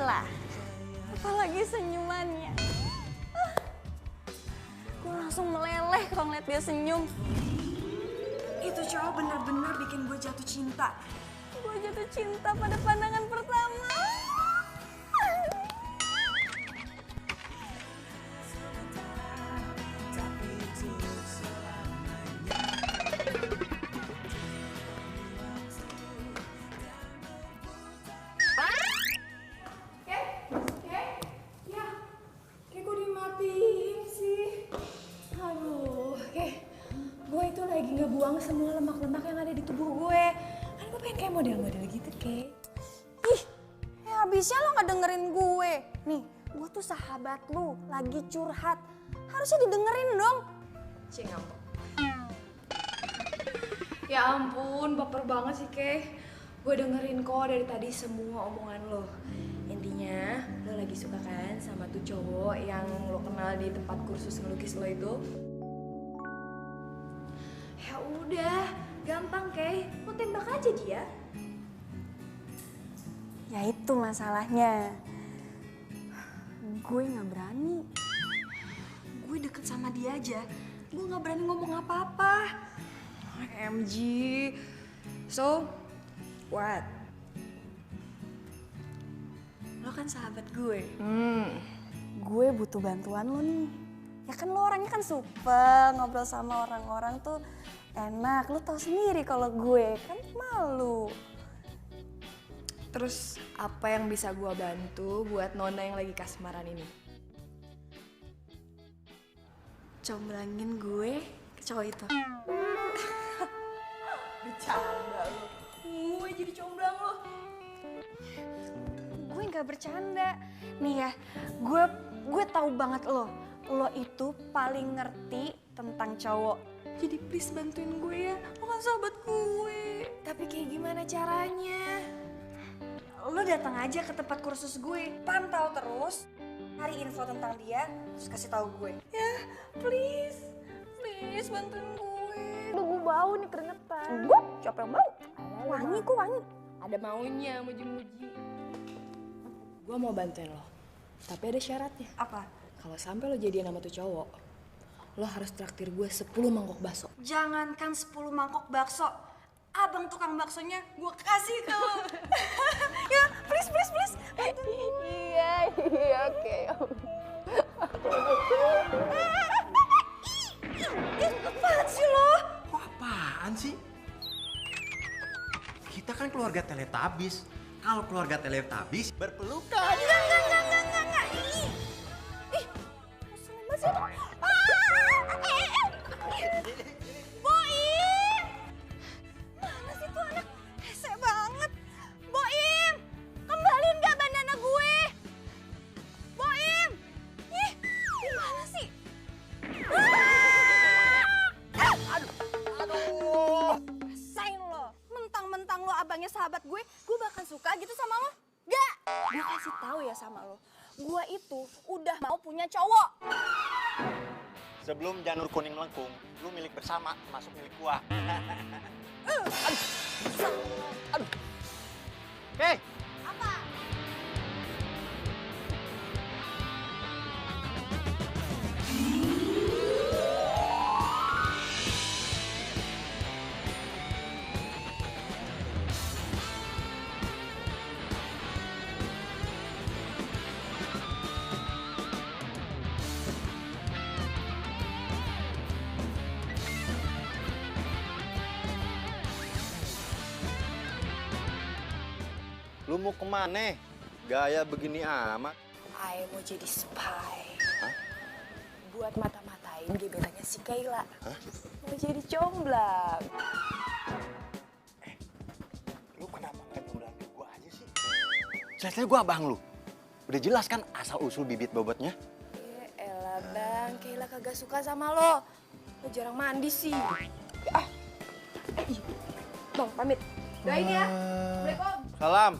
Kayla. Apalagi senyumannya. Gue langsung meleleh kalau ngeliat dia senyum. Itu cowok bener-bener bikin gue jatuh cinta. Gue jatuh cinta pada pandangan pertama. Lagi ngebuang semua lemak-lemak yang ada di tubuh gue. Kan gue pengen kayak model-model gitu, Kay. Ih, ya habisnya lo gak dengerin gue. Nih, gue tuh sahabat lu, lagi curhat. Harusnya didengerin dong. Cing, ngambek. Ya ampun, baper banget sih, Kay. Gue dengerin kok dari tadi semua omongan lo. Intinya, lo lagi suka kan sama tuh cowok yang lo kenal di tempat kursus ngelukis lo itu? Ya udah, gampang Kay, lo tembak aja dia. Ya itu masalahnya. Gue gak berani. Gue deket sama dia aja, gue gak berani ngomong apa-apa. OMG. So, what? Lo kan sahabat gue. Gue butuh bantuan lo nih. Ya kan lo orangnya kan supel, ngobrol sama orang-orang tuh enak. Lo tau sendiri kalau gue kan malu. Terus apa yang bisa gue bantu buat Nona yang lagi kasmaran ini? Comblangin gue ke cowok itu. Bercanda lo. Gue jadi comblang lo. Gue gak bercanda. Nih ya, gue tahu banget lo. Lo itu paling ngerti tentang cowok. Jadi please bantuin gue ya, lo kan sahabat gue. Tapi kayak gimana caranya? Lo datang aja ke tempat kursus gue, pantau terus, cari info tentang dia, terus kasih tahu gue. Ya, please bantuin gue. Udah gue bau nih keringetan. Gue? Siapa yang bau? Wangi kok wangi. Ada maunya, muji-muji. Gue mau bantuin lo, tapi ada syaratnya. Apa? Kalau sampai lo jadian sama tuh cowok, lo harus traktir gue 10 mangkok bakso. Jangankan 10 mangkok bakso, abang tukang baksonya gue kasih ke lo. Ya, please. Iya, oke. Apaan sih lo? Kok apaan sih? Kita kan keluarga Teletubbies. Kalau keluarga Teletubbies berpelukan. Enggak. Ih, musuhin banget sih lo. Boim! Mana sih tuh anak? Hese banget. Boim! Kembaliin gak bandana gue? Boim! Ih, gimana sih? Aduh. Rasain lo. Mentang-mentang lo abangnya sahabat gue bakal suka gitu sama lo? Gak! Gue kasih tahu ya sama lo. Gue itu udah mau punya cowok. Sebelum janur kuning melengkung, lu milik bersama, masuk milik gua. Aduh. Hei! Apa? Lu mau kemana? Gaya begini amat. I mau jadi spy. Hah? Buat mata-matain gebetannya si Kayla. Hah? Mau jadi comblang. Lu kenapa nggak nyomblangin gua aja sih? Jelas-jelas gua abang lu. Udah jelas kan asal-usul bibit bobotnya? Ya elah bang, Kayla kagak suka sama lo. Lo jarang mandi sih. Bang, pamit. Doain ya. Assalamualaikum. Salam.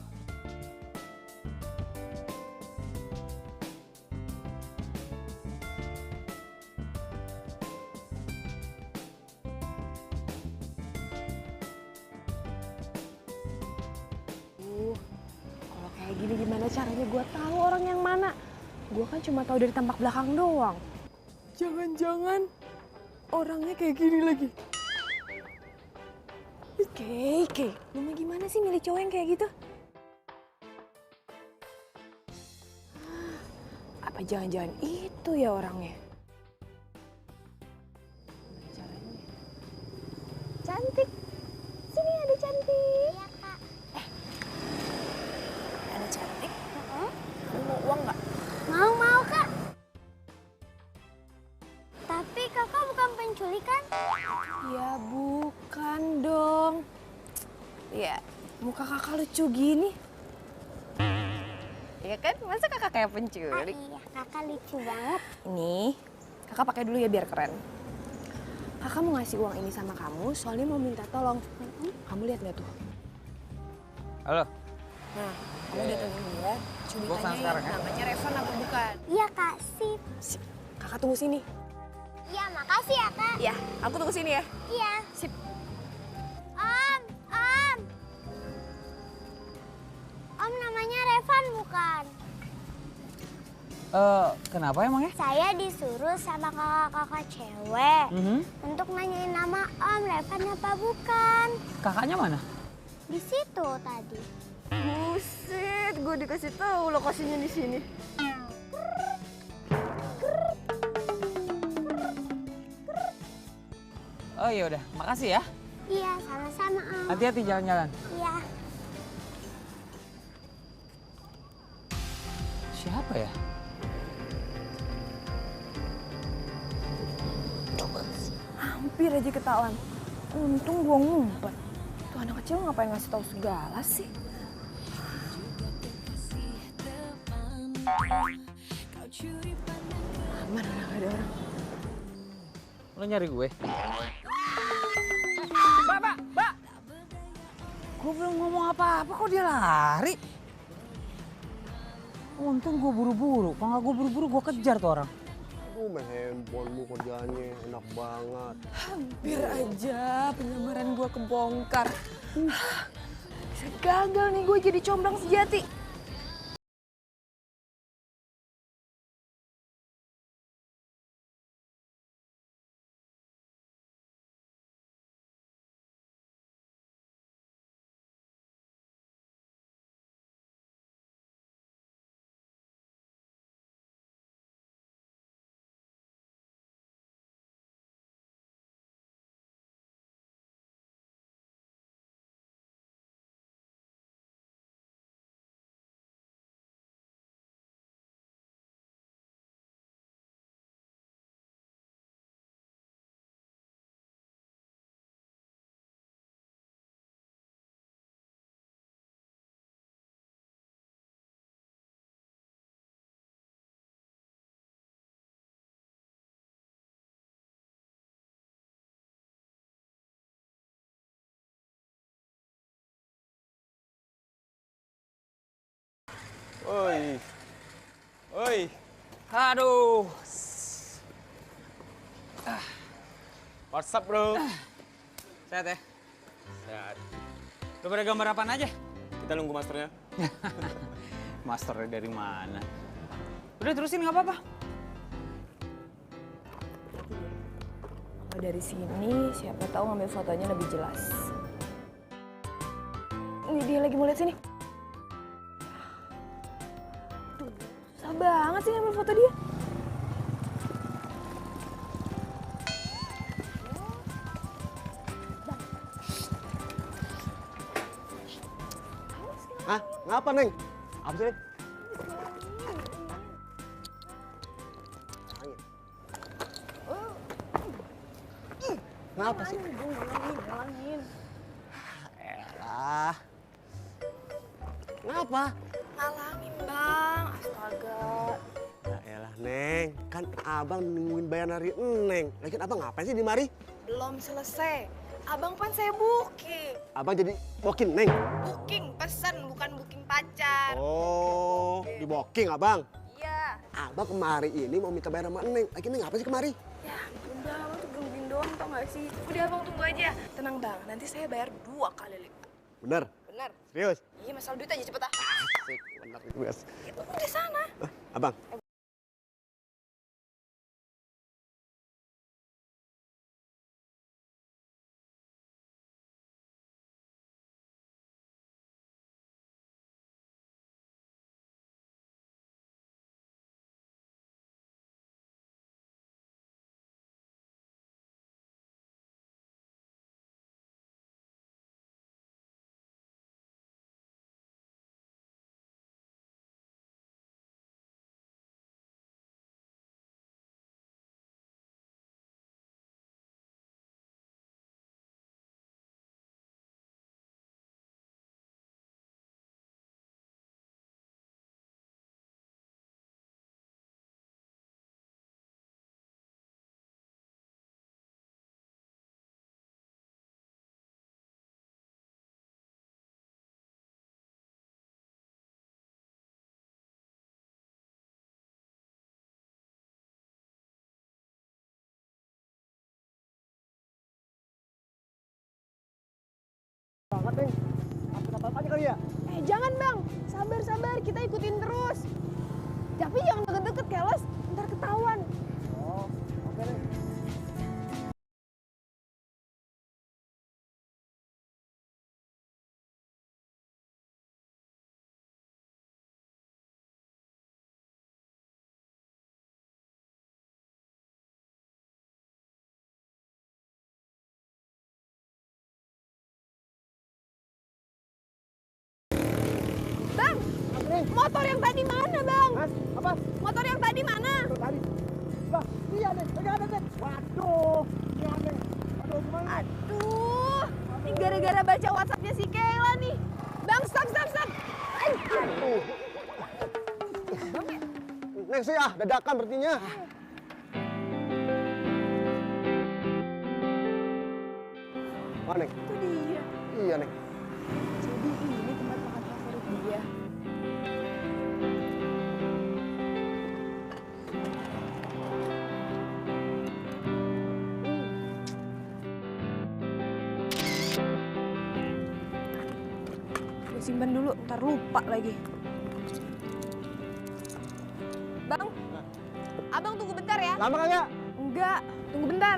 Kalau kayak gini gimana caranya gue tahu orang yang mana? Gue kan cuma tahu dari tampak belakang doang. Jangan-jangan orangnya kayak gini lagi. Kei, lu mau gimana sih milih cowok yang kayak gitu? Apa jangan-jangan itu ya orangnya? Caranya. Cantik. Sini ada cantik. Iya kak. Ada cantik. Kamu mau uang nggak? Mau kak. Tapi kakak bukan penculik kan? Ya bukan dong. Ya, muka kakak lucu gini. Ya kan, masa kakak kayak penculik? Iya kakak lucu banget. Nih, kakak pakai dulu ya biar keren. Kakak mau ngasih uang ini sama kamu, soalnya mau minta tolong. Kamu lihat nggak tuh? Halo, Nah, kamu datengin dia, coba Gua kesana tanyain sekarang ya. namanya Revan apa bukan. Iya kak, sip. Sip, kakak tunggu sini. Iya makasih ya kak. Ya, aku tunggu sini ya. Iya. Sip. Om. Om namanya Revan bukan? kenapa emangnya? Saya disuruh sama kakak-kakak cewek Mhm. untuk nanyain nama Om Revan apa bukan? Kakaknya mana? Di situ tadi. Buset, gue dikasih tahu lokasinya di sini. Oh iya udah, makasih ya. Iya sama-sama Om. Hati-hati jalan-jalan. Iya. Siapa ya? Hampir aja ketahuan. Untung gua ngumpet. Tuh anak kecil ngapain ngasih tahu segala sih? Aman lah, gak ada orang. Lo nyari gue? Mbak! Gue belum ngomong apa-apa kok dia lari. Untung gue buru-buru, kalau nggak gue buru-buru gue kejar tuh orang. Aduh, main handphonemu kerjaannya enak banget. Hampir aja penyamaran gua kebongkar. Bisa gagal nih gue jadi comblang sejati. Oi, Aduh. what's up bro? Sehat ya? Sehat. Lo pada gambar apaan aja? Kita nunggu masternya. Masternya dari mana? Udah terusin nggak apa-apa. Kalau dari sini siapa tahu ngambil fotonya lebih jelas. Ini dia lagi mau lihat sini. Tuh, susah banget sih ngambil foto dia. Hah? Ngapa Neng? Apa sih? Ngapa sih? Ngalangin. Elah. Ngapa? Ngalangin bang, astaga. Ya elah Neng, kan abang nungguin bayaran dari Neng. Lagian abang ngapain sih di mari? Belum selesai. Abang kan saya booking. Abang jadi booking Neng? Booking pesan, bukan booking pacar. Oh, di booking abang? Iya. Abang kemari ini mau minta bayar sama Neng. Lagi Neng ngapain sih kemari? Ya ampun bang, abang tuh gangguin doang tau gak sih? Udah abang tunggu aja. Tenang bang, nanti saya bayar 2 kali lipat. Bener? Bener? Serius? Iya masalah duit aja cepet ah. Asik, bener nih Bas. Itu udah sana. Abang. Banget nih. Apa aja kali ya? Jangan bang, sabar, kita ikutin terus. Tapi jangan deket-deket keles, ntar ketahuan. Oh, oke deh. Bang, motor yang tadi mana bang? Mas, apa? Motor yang tadi mana? Tadi. Bah, iya nih, enggak ada nih. Waduh, iya nih. Aduh, gimana? Aduh, ini gara-gara baca WhatsAppnya si Kayla nih. Bang, stop. Aduh. Neng sih dadakan berartinya. Mana, Neng? Itu dia. Iya, Neng. Jadi ini tempat makan favorit dia. Gue simpan dulu, ntar lupa lagi. Bang, abang tunggu bentar ya. Lama kagak? Enggak, tunggu bentar.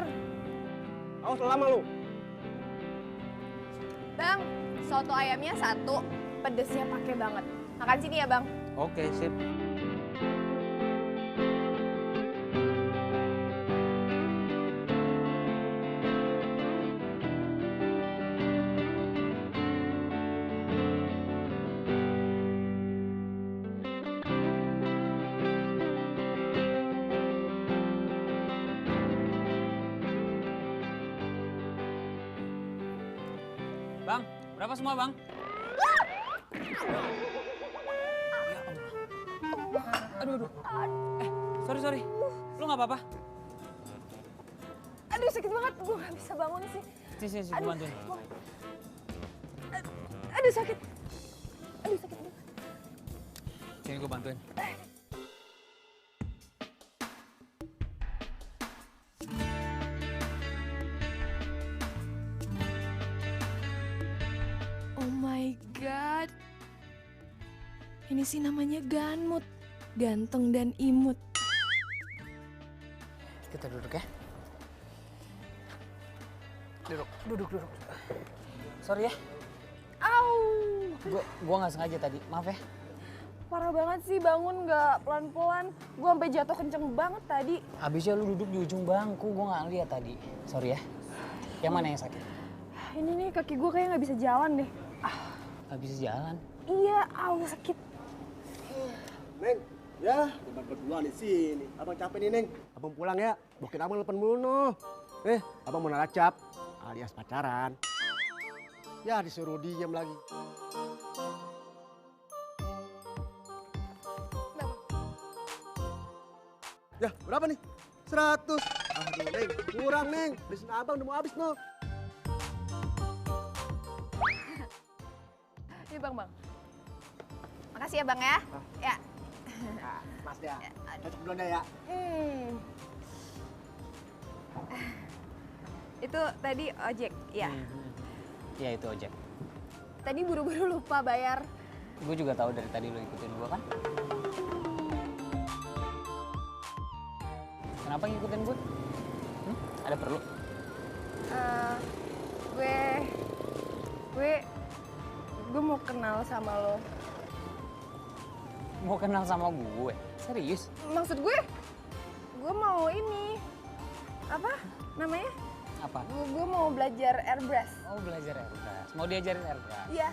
Awas lama lu. Bang, soto ayamnya 1, pedesnya pakai banget. Makan sini ya bang. Oke, sip. Bang, berapa semua bang? Aduh. Sorry. Lu nggak apa-apa? Aduh sakit banget, gue gak bisa bangun sih. Sini, gue bantuin. Aduh sakit. Aduh sakit banget. Sini gue bantuin. Oh my god. Ini sih namanya Ganmut. Ganteng dan imut. Kita duduk ya. Duduk. Sorry ya, Au. gua nggak sengaja tadi. Maaf ya. Parah banget sih bangun gak pelan-pelan. Gue sampai jatuh kenceng banget tadi. Habisnya lu duduk di ujung bangku, gua nggak lihat tadi. Sorry ya. Yang mana yang sakit? Ini nih kaki gue kayak gak bisa jalan deh. Gak bisa jalan. Iya, au sakit. Neng, ya, debat berdua di sini. Abang capek nih, Neng. Abang pulang ya. Bokin abang telepon mulu noh. Abang mau naracap alias pacaran. Ya, disuruh diem lagi. Ya, berapa nih? 100. Aduh, Neng, kurang, Neng. Beliin abang udah mau habis, noh. Ini bang. Makasih ya bang ya. Ya. Nah, Mas ya. Cocok duluan ya. Itu tadi ojek, ya. Iya itu ojek. Tadi buru-buru lupa bayar Gue juga tahu dari tadi lo ikutin gue kan? Kenapa ngikutin gue? Ada perlu? Gue mau kenal sama lo. Mau kenal sama gue? Serius? Maksud gue mau ini apa namanya? Apa? Gue mau belajar airbrush. Oh, belajar airbrush. Mau diajarin airbrush? Iya.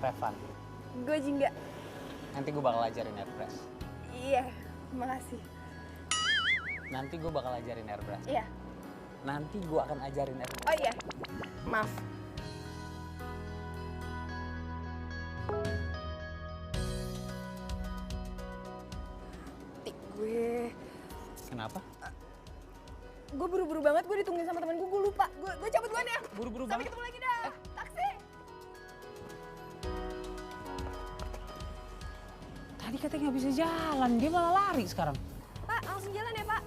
Revan, Gue juga. nanti gue bakal ajarin airbrush. Iya, makasih. Nanti gue bakal ajarin airbrush. Iya. Nanti gue akan ajarin airbrush. Oh iya. Maaf. Gue Kenapa? buru-buru banget, gue ditungguin sama temen gue lupa. Gue cabut duluan ya. Buru-buru Sampai banget. ketemu lagi dah. Taksi. Tadi katanya nggak bisa jalan, dia malah lari sekarang. Pak, langsung jalan ya, Pak.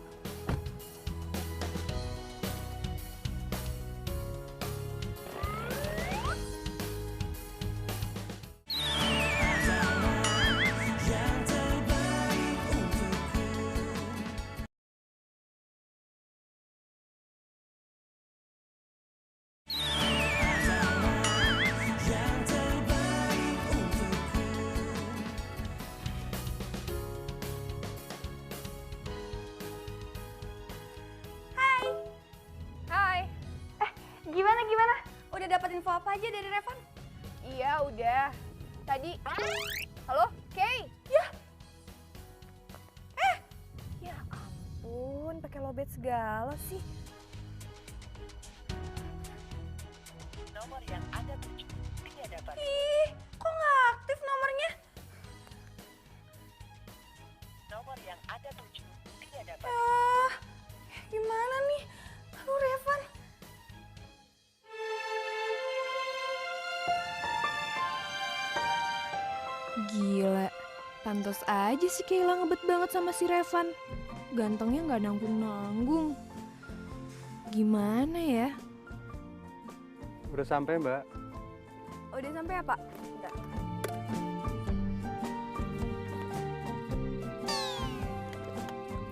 Hai. Gimana? Udah dapat info apa aja dari Revan? Iya, udah. Tadi. Halo, Kay? Ya ampun, pakai lobet segala sih. Nomor yang Anda tuju tidak dapat. Ih, kok nggak aktif nomornya? Nomor yang Anda tuju tidak dapat. Gimana nih? Aduh, Revan. Gila, pantas aja sih Kayla ngebet banget sama si Revan. Gantengnya nggak nanggung-nanggung. Gimana ya? Udah sampai, Mbak. Udah sampai apa? Bentar.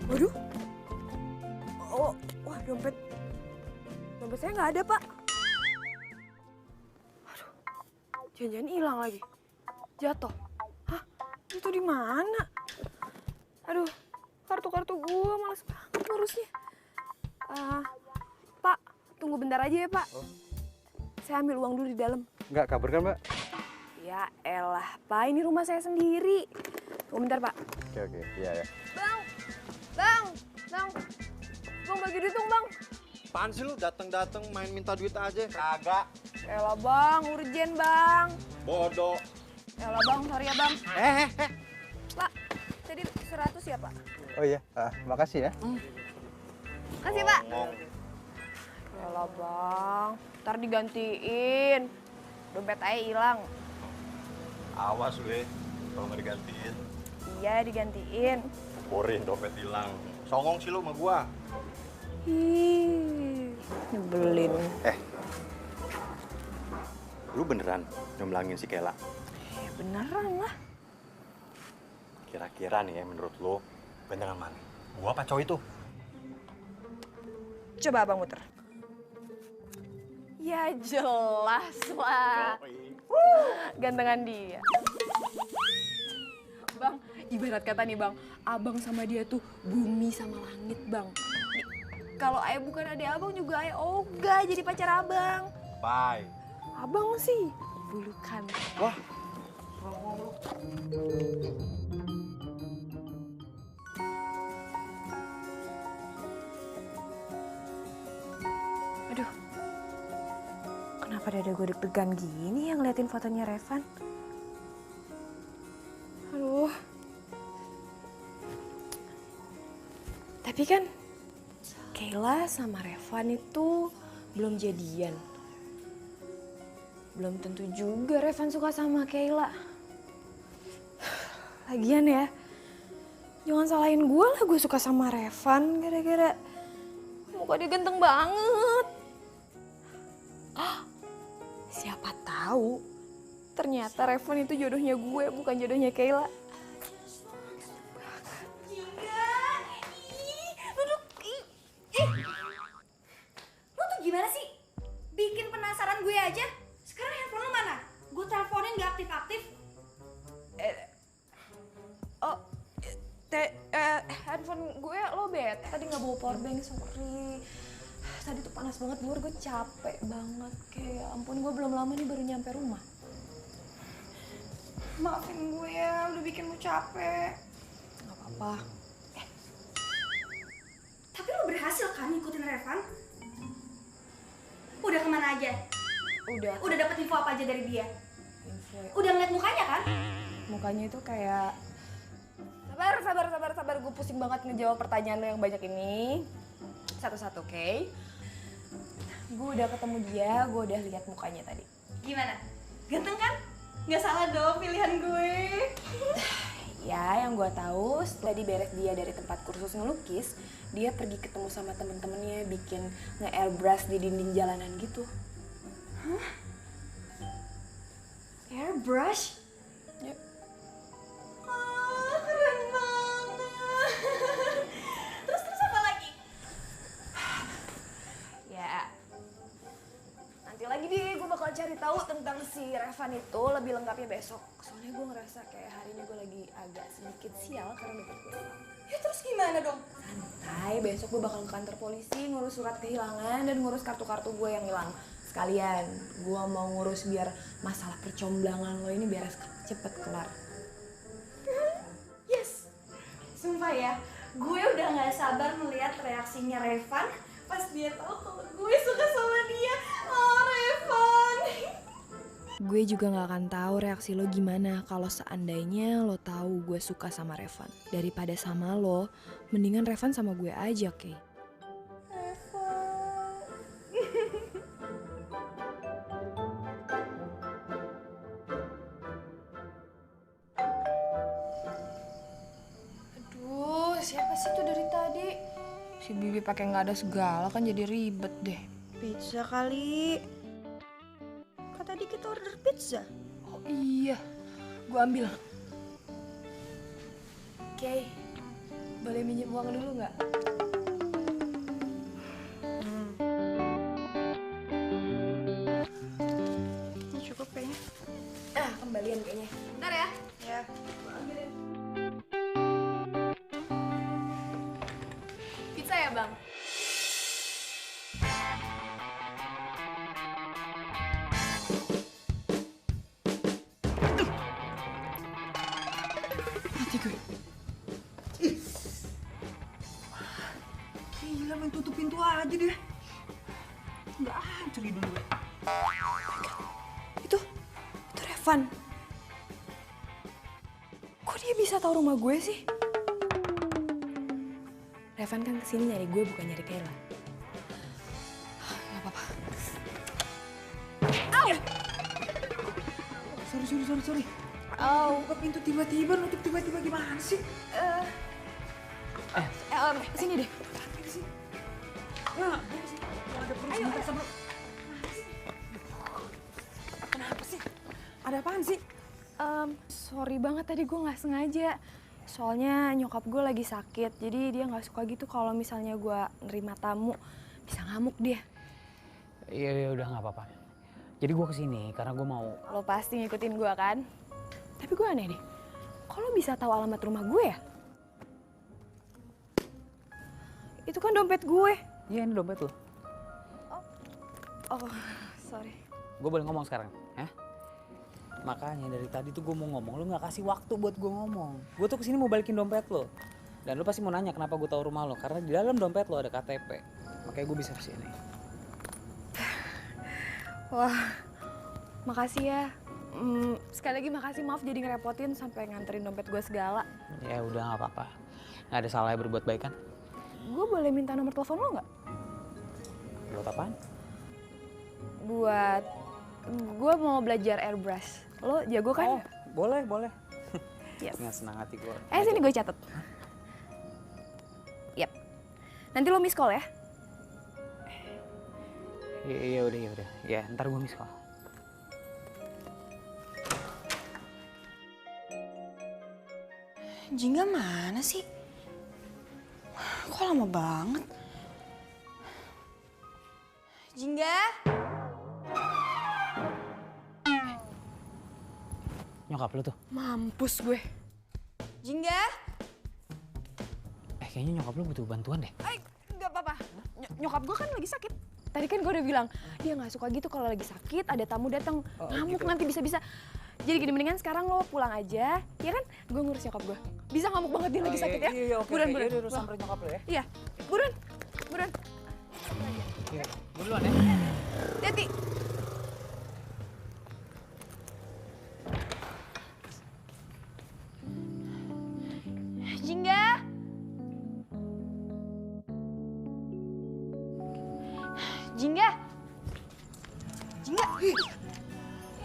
Waduh. Oh, wah dompet. Dompet saya nggak ada, Pak. Aduh. Jangan-jangan hilang lagi. Jatuh. Hah? Itu di mana? Aduh, kartu-kartu gua males banget ngurusnya. Pak, tunggu bentar aja ya, Pak. Saya ambil uang dulu di dalam. Nggak kabur kan, Mbak? Ya elah, Pak, ini rumah saya sendiri. Tunggu bentar, Pak. Oke. Iya, ya. Bang, bagi duit dong, Bang. Apaan sih lu dateng-dateng main minta duit aja? Kagak. Elah, Bang, urgen, Bang. Bodoh. Elah, Bang, sorry ya, Bang. Eh. Pak, tadi 100 ya, Pak? Oh iya, makasih ya. Makasih, Pak. Elah, Bang, ntar digantiin. Dompet aja hilang. Awas gue kalau nggak digantiin. Iya, digantiin. Borin dompet hilang. Songong sih lu sama gua. Ih, nyebelin. Lu beneran nyomblangin si Kela? Ya beneran lah. Kira-kira nih ya menurut lu gantengan mana? Gua apa cowok itu? Coba Abang muter. Ya jelas lah. Gantengan dia. Bang, ibarat kata nih Bang, Abang sama dia tuh bumi sama langit Bang. Nih, kalau Ayah bukan adik Abang juga Ayah ogah jadi pacar Abang. Bye. Abang sih bulukan. Wah. Aduh, kenapa dada gue deg-degan gini yang ngeliatin fotonya Revan? Aduh. Tapi kan Kayla sama Revan itu belum jadian. Belum tentu juga Revan suka sama Kayla. Lagian ya, jangan salahin gue lah gue suka sama Revan gara-gara Muka dia ganteng banget. Siapa tahu ternyata Revan itu jodohnya gue, bukan jodohnya Kayla. Lu tuh gimana sih? Bikin penasaran gue aja. Sekarang handphone lu mana? Gue teleponin gak aktif-aktif. Handphone gue lowbat. Tadi nggak bawa powerbank, sorry. Tadi tuh panas banget luar, gue capek banget. Kayak ampun, gue belum lama nih baru nyampe rumah. Maafin gue ya, udah bikin lu capek. Gak apa-apa. Tapi lu berhasil kan ngikutin Revan? Udah kemana aja? Udah dapet info apa aja dari dia? Info. Udah ngeliat mukanya kan? Mukanya itu kayak sabar. Gue pusing banget ngejawab pertanyaan lo yang banyak ini. Satu-satu, oke? Gue udah ketemu dia, gue udah lihat mukanya tadi. Gimana? Ganteng kan? Gak salah dong pilihan gue. Ya, yang gue tahu setelah diberes dia dari tempat kursus ngelukis, dia pergi ketemu sama temen-temennya bikin nge-airbrush di dinding jalanan gitu. Hah? Airbrush? Yep. Keren banget. Terus apa lagi? Ya, nanti lagi deh gue bakal cari tahu tentang si Revan itu lebih lengkapnya besok. Soalnya gue ngerasa kayak hari ini gue lagi agak sedikit sial karena dompet gue hilang. Ya terus gimana dong? Santai, besok gue bakal ke kantor polisi ngurus surat kehilangan dan ngurus kartu-kartu gue yang hilang. Sekalian, gue mau ngurus biar masalah percomblangan lo ini beres cepet kelar. Yes. Sumpah ya, gue udah gak sabar melihat reaksinya Revan pas dia tahu kalau gue suka sama dia. Oh, Revan. Gue juga gak akan tahu reaksi lo gimana kalau seandainya lo tahu gue suka sama Revan. Daripada sama lo, mendingan Revan sama gue aja, Kay. Aduh, siapa sih tuh dari tadi? Si Bibi pakai nggak ada segala kan jadi ribet deh. Pizza kali. Kan tadi kita order pizza. Oh iya, gue ambil. Oke, boleh minjem uang dulu nggak? Ini cukup kayaknya. Kembalian kayaknya. Bentar ya. Ya. Pizza ya bang? Mati gue. Gila main tutup pintu aja deh. Nggak hancur hidung gue. Itu Revan. Kok dia bisa tahu rumah gue sih? Revan kan kesini nyari gue bukan nyari Kayla. Gak apa-apa. Sorry. Buka pintu tiba-tiba, nutup tiba-tiba gimana sih? Sini deh. Nah, ada perut sebentar sama. Kenapa sih? Ada apaan sih? Sorry banget tadi gue nggak sengaja. Soalnya nyokap gue lagi sakit, jadi dia nggak suka gitu kalau misalnya gue nerima tamu. Bisa ngamuk dia. Iya udah nggak apa-apa. Jadi gue kesini karena gue mau. Lo pasti ngikutin gue kan? Tapi gue aneh deh. Kok lo bisa tahu alamat rumah gue ya? Itu kan dompet gue. Iya ini dompet lo. Oh, sorry. Gue boleh ngomong sekarang, ya? Makanya dari tadi tuh gue mau ngomong, lo nggak kasih waktu buat gue ngomong. Gue tuh kesini mau balikin dompet lo. Dan lo pasti mau nanya kenapa gue tahu rumah lo. Karena di dalam dompet lo ada KTP. Makanya gue bisa kesini. Wah, makasih ya. Sekali lagi makasih, maaf jadi ngerepotin sampai nganterin dompet gue segala. Ya udah nggak apa-apa. Nggak ada salahnya berbuat baik kan? Gue boleh minta nomor telepon lo nggak? Buat apaan? Buat gue mau belajar airbrush. Lo jago kan? Oh, boleh. Yes. Dengan senang hati gue. Sini gue catet. Yap. Nanti lo miss call ya. Iya udah, ya udah. Ya, ntar gue miss call. Jingga mana sih? Kok lama banget? Jingga? Nyokap lu tuh. Mampus gue. Jingga? Kayaknya nyokap lu butuh bantuan deh. Nggak apa-apa. Nyokap gue kan lagi sakit. Tadi kan gue udah bilang, dia nggak suka gitu kalau lagi sakit, ada tamu datang ngamuk gitu. nanti bisa-bisa. Jadi gini, mendingan sekarang lo pulang aja, ya kan? Gue ngurus nyokap gue. Bisa ngamuk banget dia lagi sakit ya? Iya, oke. Buruan, Iya, buruan. udah, udah samperin nyokap lu ya. Iya, buruan, buruan. Iya, gue duluan ya. Hati-hati. Jingga? Jingga? Jingga?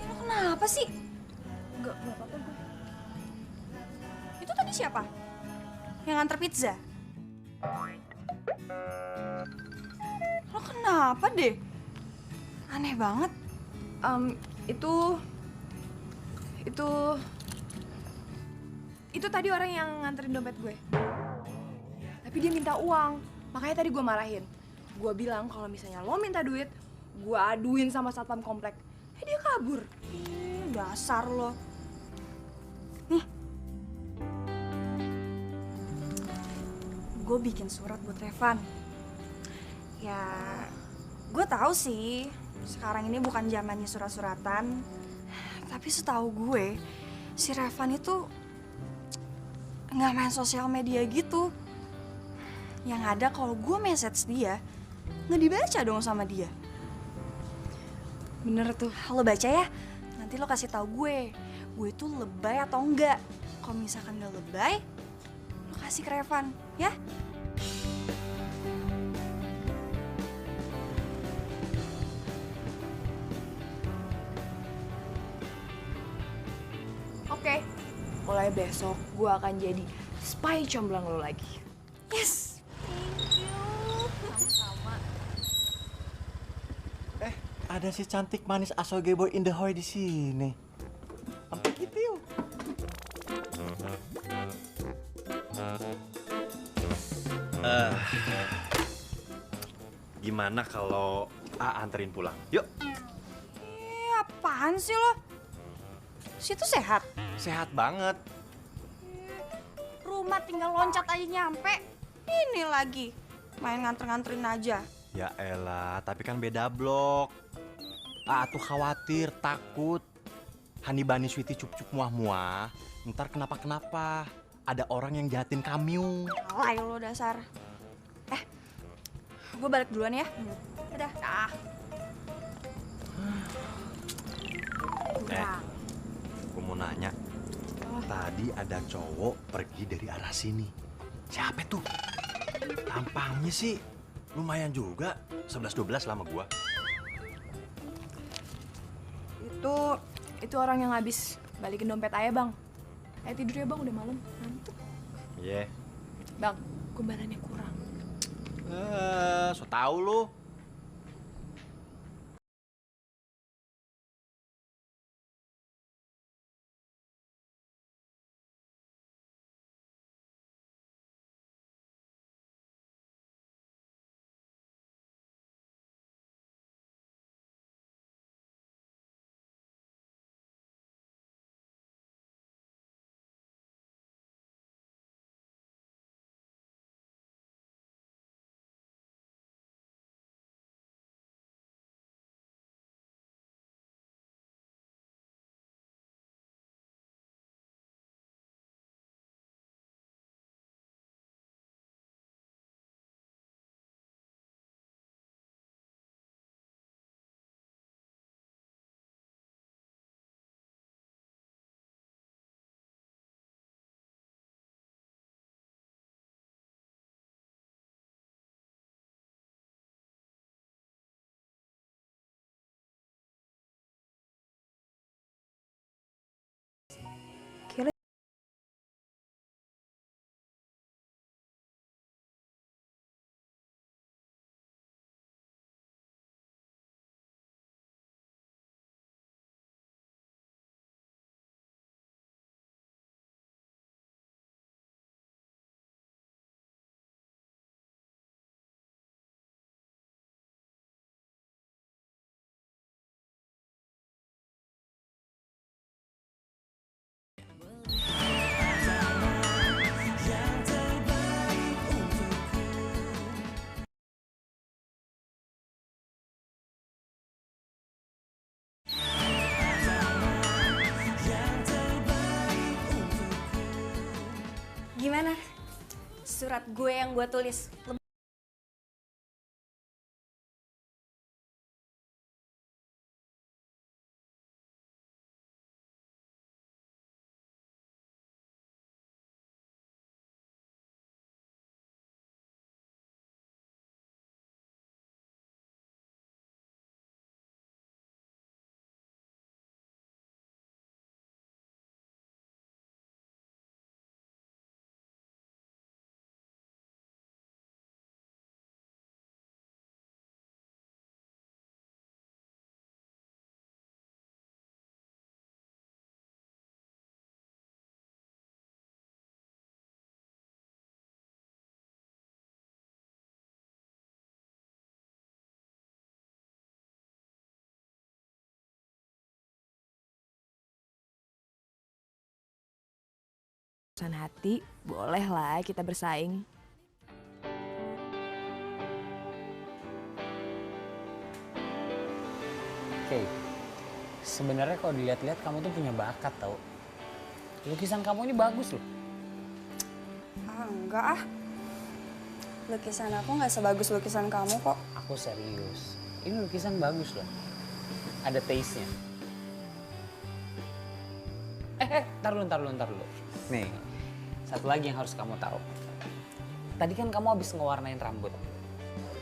Lu kenapa sih? Nggak apa-apa gue. Itu tadi siapa? Yang nganter pizza? Lo kenapa deh? Aneh banget. Itu tadi orang yang nganterin dompet gue. Tapi dia minta uang, makanya tadi gue marahin. Gue bilang kalau misalnya lo minta duit, gue aduin sama satpam komplek. Dia kabur. Dasar lo. Nih. Gue bikin surat buat Revan. Ya, gue tahu sih sekarang ini bukan zamannya surat-suratan. Tapi setahu gue, si Revan itu nggak main sosial media gitu. Yang ada kalau gue message dia, nggak dibaca dong sama dia. Bener tuh. Lo baca ya, nanti lo kasih tahu gue itu lebay atau enggak. Kalau misalkan gak lebay, lo kasih ke Revan, ya? Oke, mulai besok gue akan jadi spy comblang lo lagi. Yes. Sama-sama. Ada si cantik manis asoge boy in the hoy di sini. Sampai gitu yuk. Gimana kalau A anterin pulang? Yuk. Apaan sih lo? Situ sehat. Sehat banget. Rumah tinggal loncat aja nyampe. Ini lagi, main nganter-nganterin aja. Ya elah, tapi kan beda blok. A tuh khawatir, takut. Hani bani sweetie cup-cup muah-muah. Ntar kenapa-kenapa. Ada orang yang jahatin kami. Alay lo dasar. Gue balik duluan ya. Dadah. Gue mau nanya. Tadi ada cowok pergi dari arah sini. Siapa tuh? Tampangnya sih lumayan juga. 11-12 lama gua. Itu orang yang habis balikin dompet ayah, Bang. Ayo tidur ya, Bang, udah malam. Ngantuk. Iya. Bang, gombalannya kurang. So tau lu. surat gue yang gue tulis. Urusan hati, bolehlah kita bersaing. Oke, sebenarnya kalau dilihat-lihat kamu tuh punya bakat tau. Lukisan kamu ini bagus loh. Enggak ah. Lukisan aku nggak sebagus lukisan kamu kok. Aku serius. Ini lukisan bagus loh. Ada taste-nya. Ntar dulu. Nih, satu lagi yang harus kamu tahu. Tadi kan kamu habis ngewarnain rambut.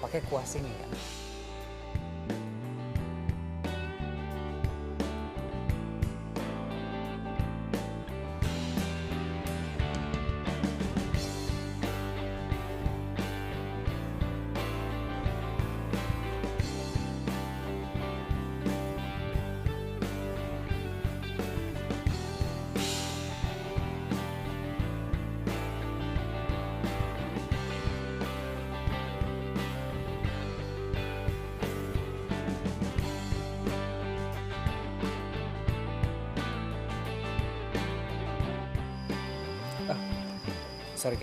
Pakai kuas ini kan. Sorry.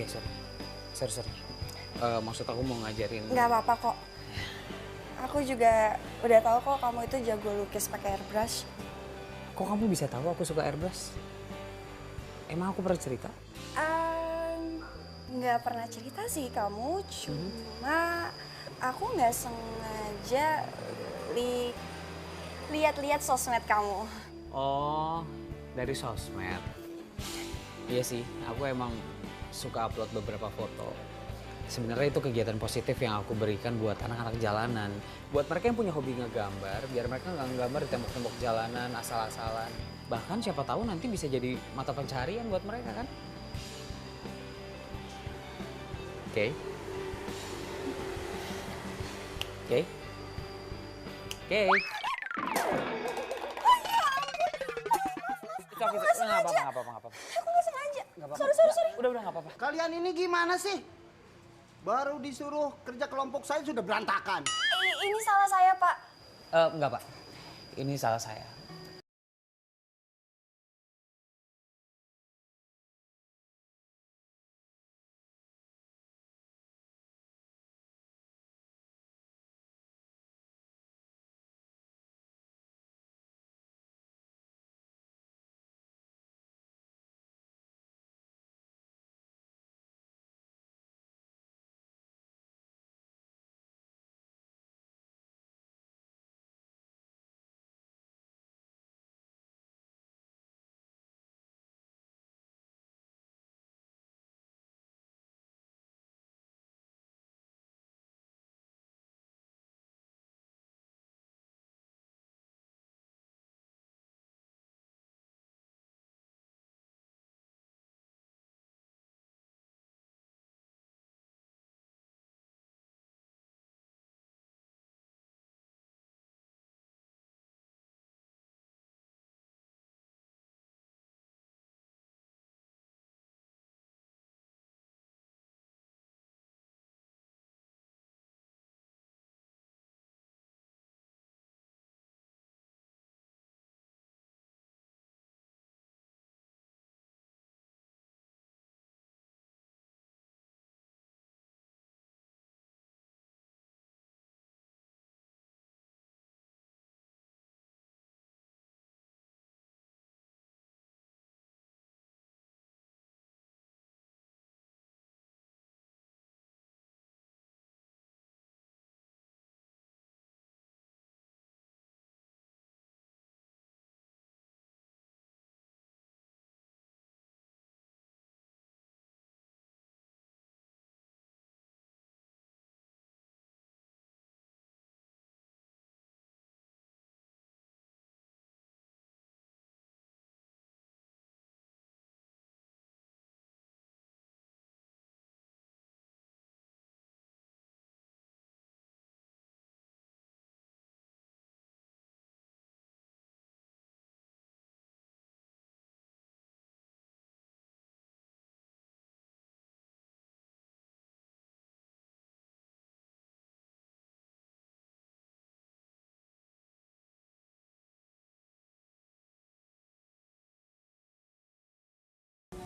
Maksud aku mau ngajarin. Nggak apa-apa kok. Aku juga udah tahu kok kamu itu jago lukis pakai airbrush. Kok kamu bisa tahu aku suka airbrush? Emang aku pernah cerita? Nggak pernah cerita sih kamu, cuma aku nggak sengaja lihat-lihat sosmed kamu. Oh, dari sosmed. Iya sih, aku emang suka upload beberapa foto. Sebenarnya itu kegiatan positif yang aku berikan buat anak-anak jalanan. Buat mereka yang punya hobi ngegambar, biar mereka nggak ngegambar di tembok-tembok jalanan asal-asalan. Bahkan siapa tahu nanti bisa jadi mata pencaharian buat mereka kan? Oke. Aku nggak sengaja. Nggak apa-apa. Aku nggak sengaja. Sorry. Udah nggak apa-apa. Kalian ini gimana sih? Baru disuruh kerja kelompok saya sudah berantakan. Ini salah saya, Pak. Enggak, Pak. Ini salah saya.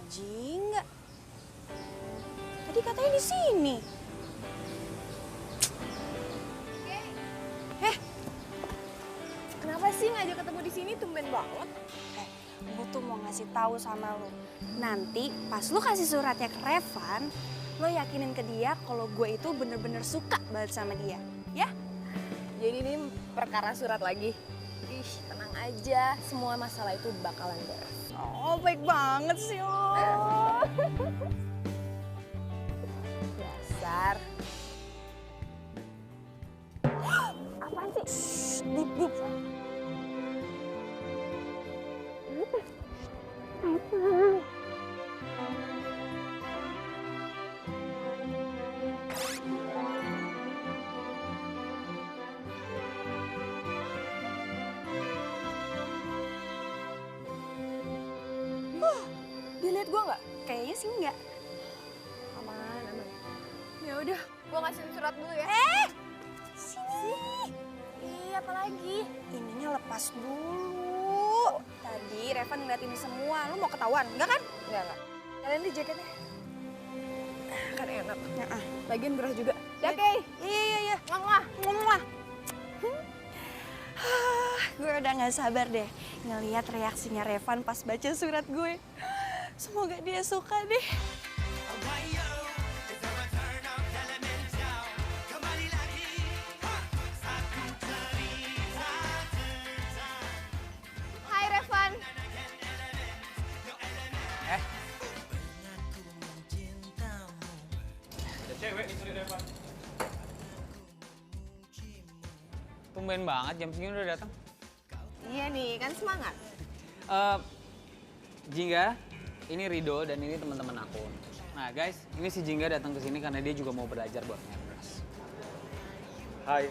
Jingga. Tadi katanya di sini. Kenapa sih ngajak ketemu di sini tumben banget? Gue tuh mau ngasih tahu sama lo. Nanti pas lo kasih suratnya ke Revan, lo yakinin ke dia kalau gue itu bener-bener suka banget sama dia. Ya? Jadi ini perkara surat lagi. Ih, tenang aja, semua masalah itu bakalan beres. Oh, baik banget sih lo. Dasar. Apaan sih? Dip. Dia lihat gua nggak? Kayaknya sih enggak. Aman. Ya udah, gua ngasihin surat dulu ya. Sini. Iya, apa lagi? Ininya lepas dulu. Tadi Revan ngeliat ini semua. Lo mau ketahuan, enggak kan? Enggak. Kalian di jaketnya. Kan enak. Heeh. Lagian gerah juga. Ya, Kay. Iya. Ngomong. Muah. Gue udah gak sabar deh ngeliat reaksinya Revan pas baca surat gue. Semoga dia suka deh. Hai, Revan. Tumben banget jam segini udah datang. Iya nih, kan semangat. Jingga, ini Rido dan ini teman-teman aku. Nah guys, ini si Jingga datang ke sini karena dia juga mau belajar buat ngebras. Hai,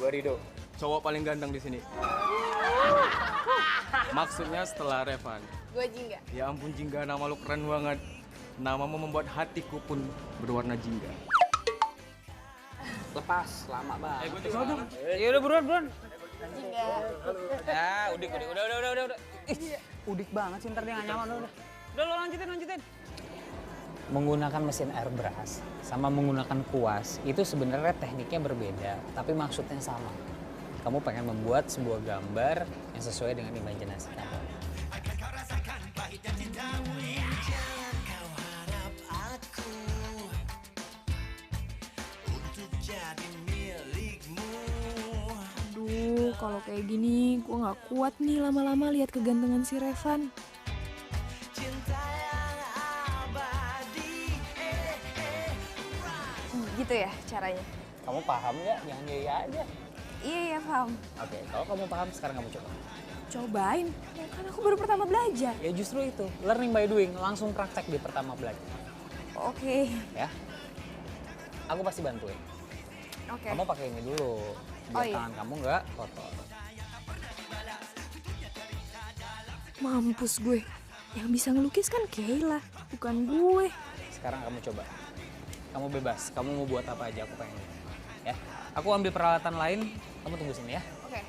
gue Rido, cowok paling ganteng di sini. Maksudnya setelah Revan. Gue Jingga. Ya ampun Jingga, nama lu keren banget. Namamu membuat hatiku pun berwarna jingga. Lepas, lama banget. Gue juga dong. Ya udah buruan. Jingga. Ya, udah. Ih, udik banget sih, ntar dia gak nyaman. Udah lo lanjutin. Menggunakan mesin airbrush sama menggunakan kuas itu sebenarnya tekniknya berbeda, tapi maksudnya sama. Kamu pengen membuat sebuah gambar yang sesuai dengan imajinasi kamu. Aduh, kalau kayak gini gue nggak kuat nih lama-lama lihat kegantengan si Revan. Gitu ya caranya? Kamu paham nggak? Jangan iya aja. Iya, paham. Oke, kalau kamu paham sekarang kamu coba. Cobain, ya kan aku baru pertama belajar. Ya justru itu, learning by doing, langsung praktek di pertama belajar. Oke. Ya, aku pasti bantuin. Oke. Kamu pakai ini dulu, biar Oh, iya. tangan kamu nggak kotor. Mampus gue, yang bisa ngelukis kan Kayla, bukan gue. Sekarang kamu coba. Kamu bebas, kamu mau buat apa aja aku pengen. Ya, aku ambil peralatan lain, kamu tunggu sini ya. Oke.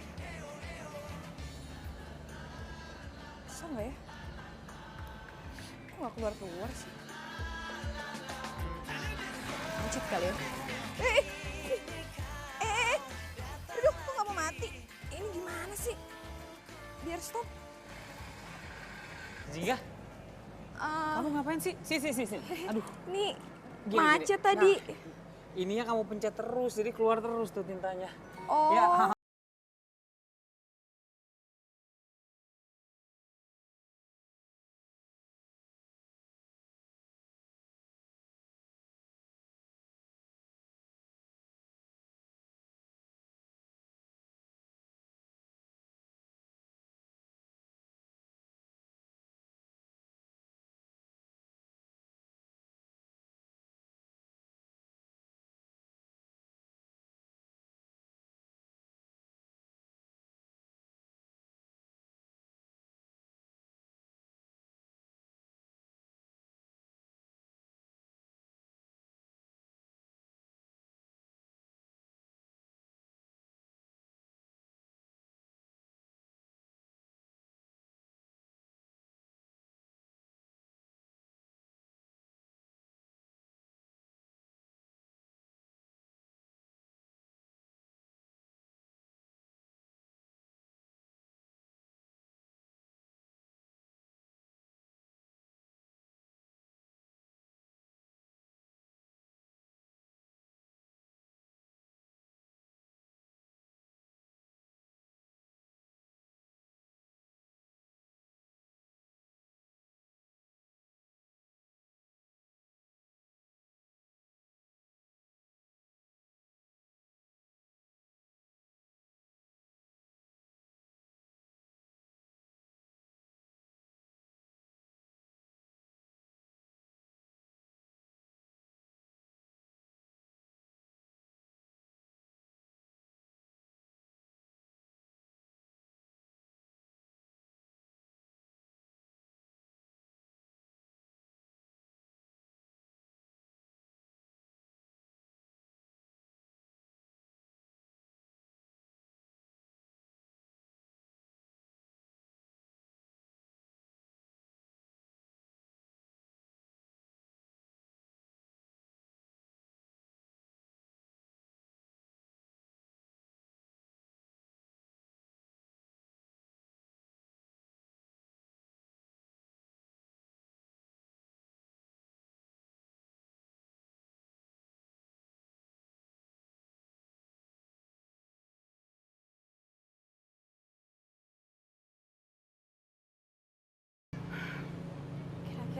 Bisa nggak ya? Kok nggak keluar sih? Lanjut kali ya. Aduh, kok nggak mau mati? Ini gimana sih? Biar stop. Jingga, kamu ngapain sih? Sini. Aduh, Nih, gini. macet tadi. Nah, ininya kamu pencet terus, jadi keluar terus tuh tintanya. Oh. Ya,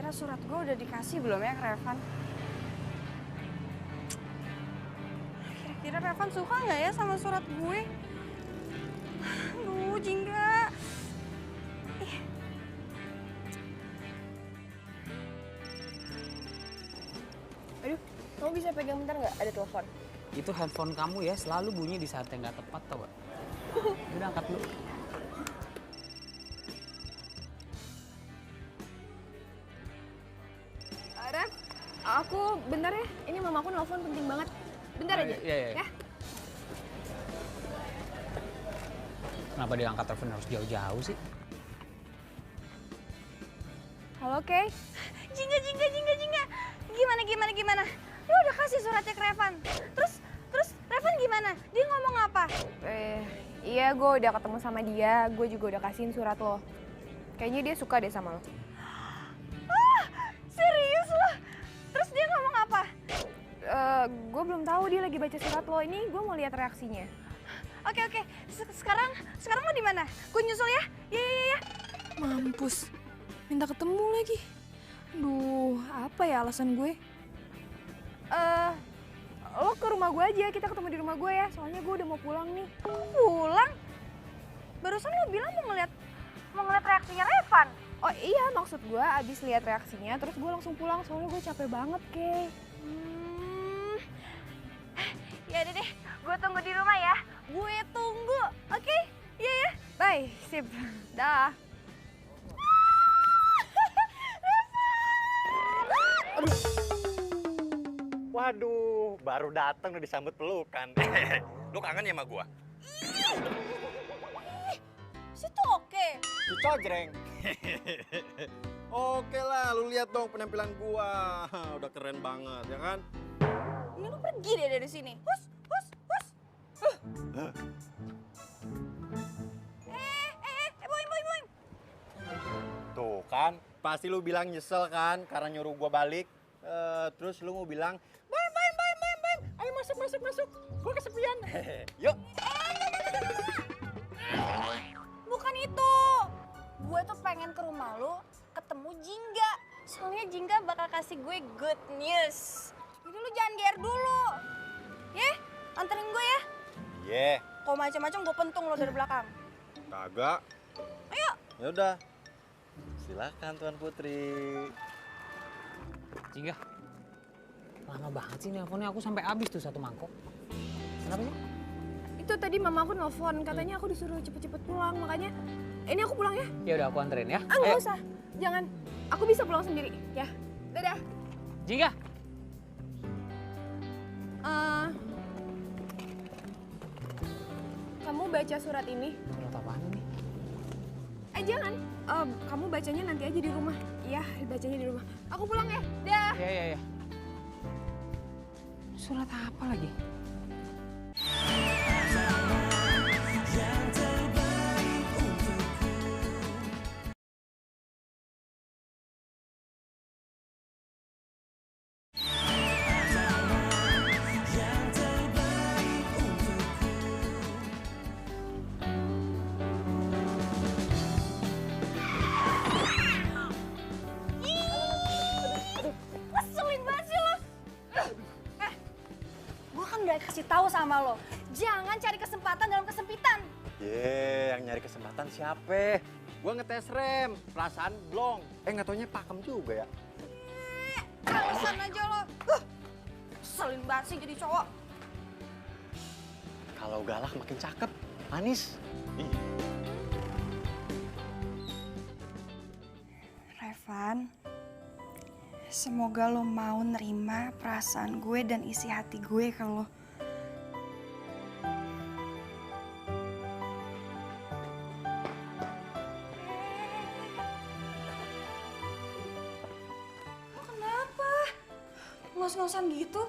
Kira-kira surat gue udah dikasih belum ya ke Revan? Kira-kira Revan suka nggak ya sama surat gue? Aduh, Jingga. Ih. Aduh, kamu bisa pegang bentar nggak? Ada telepon. Itu handphone kamu ya selalu bunyi di saat yang nggak tepat tau gak? Udah angkat dulu. Ref, aku bentar ya. Ini mamaku nelfon penting banget. Bentar aja. Iya. Ya. Kenapa dia angkat telepon harus jauh-jauh sih? Halo, Kay. Jingga. Gimana? Lu udah kasih suratnya ke Revan. Terus Revan gimana? Dia ngomong apa? Iya, gue udah ketemu sama dia. Gue juga udah kasihin surat lo. Kayaknya dia suka deh sama lo. Serius lo? Terus dia ngomong apa? Gue belum tahu dia lagi baca surat lo. Ini gue mau lihat reaksinya. Oke. Sekarang lo di mana? Gue nyusul ya. Iya. Mampus. Minta ketemu lagi. Aduh, apa ya alasan gue? Lo ke rumah gue aja, kita ketemu di rumah gue ya. Soalnya gue udah mau pulang nih. Pulang? Barusan lo bilang mau ngeliat reaksinya Revan. Oh iya, maksud gue abis lihat reaksinya, terus gue langsung pulang. Soalnya gue capek banget, Kay. Ya udah deh, gue tunggu di rumah ya. Gue tunggu, oke? Iya ya. Bye, sip. Dah. Waduh, baru datang udah disambut pelukan. Lu kangen ya sama gua? Si Toke. Si Cojreng. Oke lah, lu lihat dong penampilan gua. Udah keren banget, ya kan? Ini lu pergi deh dari sini. Hus. Boing. Tuh kan, pasti lu bilang nyesel kan karena nyuruh gua balik. Terus lu mau bilang, Bang, ayo masuk. Gua kesepian. Yuk. Bukan itu. Gue tuh pengen ke rumah lu ketemu Jingga. Soalnya Jingga bakal kasih gue good news. Jadi lu jangan GR dulu. Ya, anterin gue ya. Yeah. Kalau macam-macam gue pentung lo dari belakang. Kagak. Ayo. Ya udah. Silakan Tuan Putri. Jingga, lama banget sih nelponnya, aku sampai habis tuh satu mangkok. Kenapa sih? Itu tadi mama aku nelfon, katanya aku disuruh cepet-cepet pulang, makanya ini aku pulang ya. Ya udah aku anterin ya. Nggak usah, jangan. Aku bisa pulang sendiri, ya. Dadah. Jingga. Kamu baca surat ini? Surat apaan ini? Jangan. Kamu bacanya nanti aja di rumah. Iya, bacanya di rumah. Aku pulang ya. Dah. Iya. Surat apa lagi? Ngeselin banget sih lo. Gue kan udah kasih tahu sama lo, jangan cari kesempatan dalam kesempitan. Yang nyari kesempatan siapa? Gua ngetes rem, perasaan blong. Nggak taunya pakem juga ya. Alasan aja lo. Ngeselin banget sih jadi cowok. Kalau galak makin cakep, manis. Revan, semoga lo mau nerima perasaan gue dan isi hati gue ke lo. Lo kenapa? Ngos-ngosan gitu?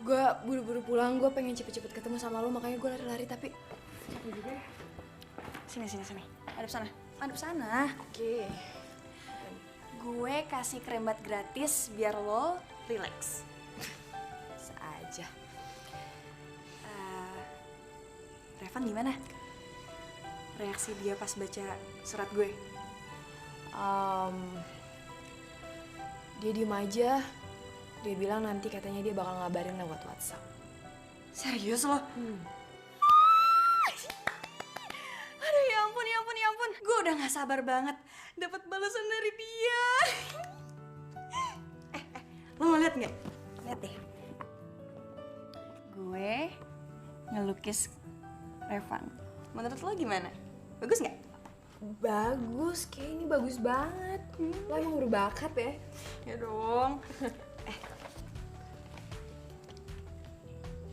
Gue buru-buru pulang, gue pengen cepet-cepet ketemu sama lo, makanya gue lari-lari, tapi capek juga ya. Sini. Hadap sana. Oke. Gue kasih krim bat gratis biar lo relax. Bisa aja. Revan gimana? Reaksi dia pas baca surat gue? Dia diem aja. Dia bilang nanti katanya dia bakal ngabarin lewat WhatsApp. Serius lo? Aduh ya ampun, ya ampun, ya ampun. Gue udah gak sabar banget dapat balasan dari dia. Lo mau lihat nggak? Lihat deh. Gue ngelukis Revan. Menurut lo gimana? Bagus nggak? Bagus, kayak ini bagus banget. Lo emang berbakat ya? Ya dong.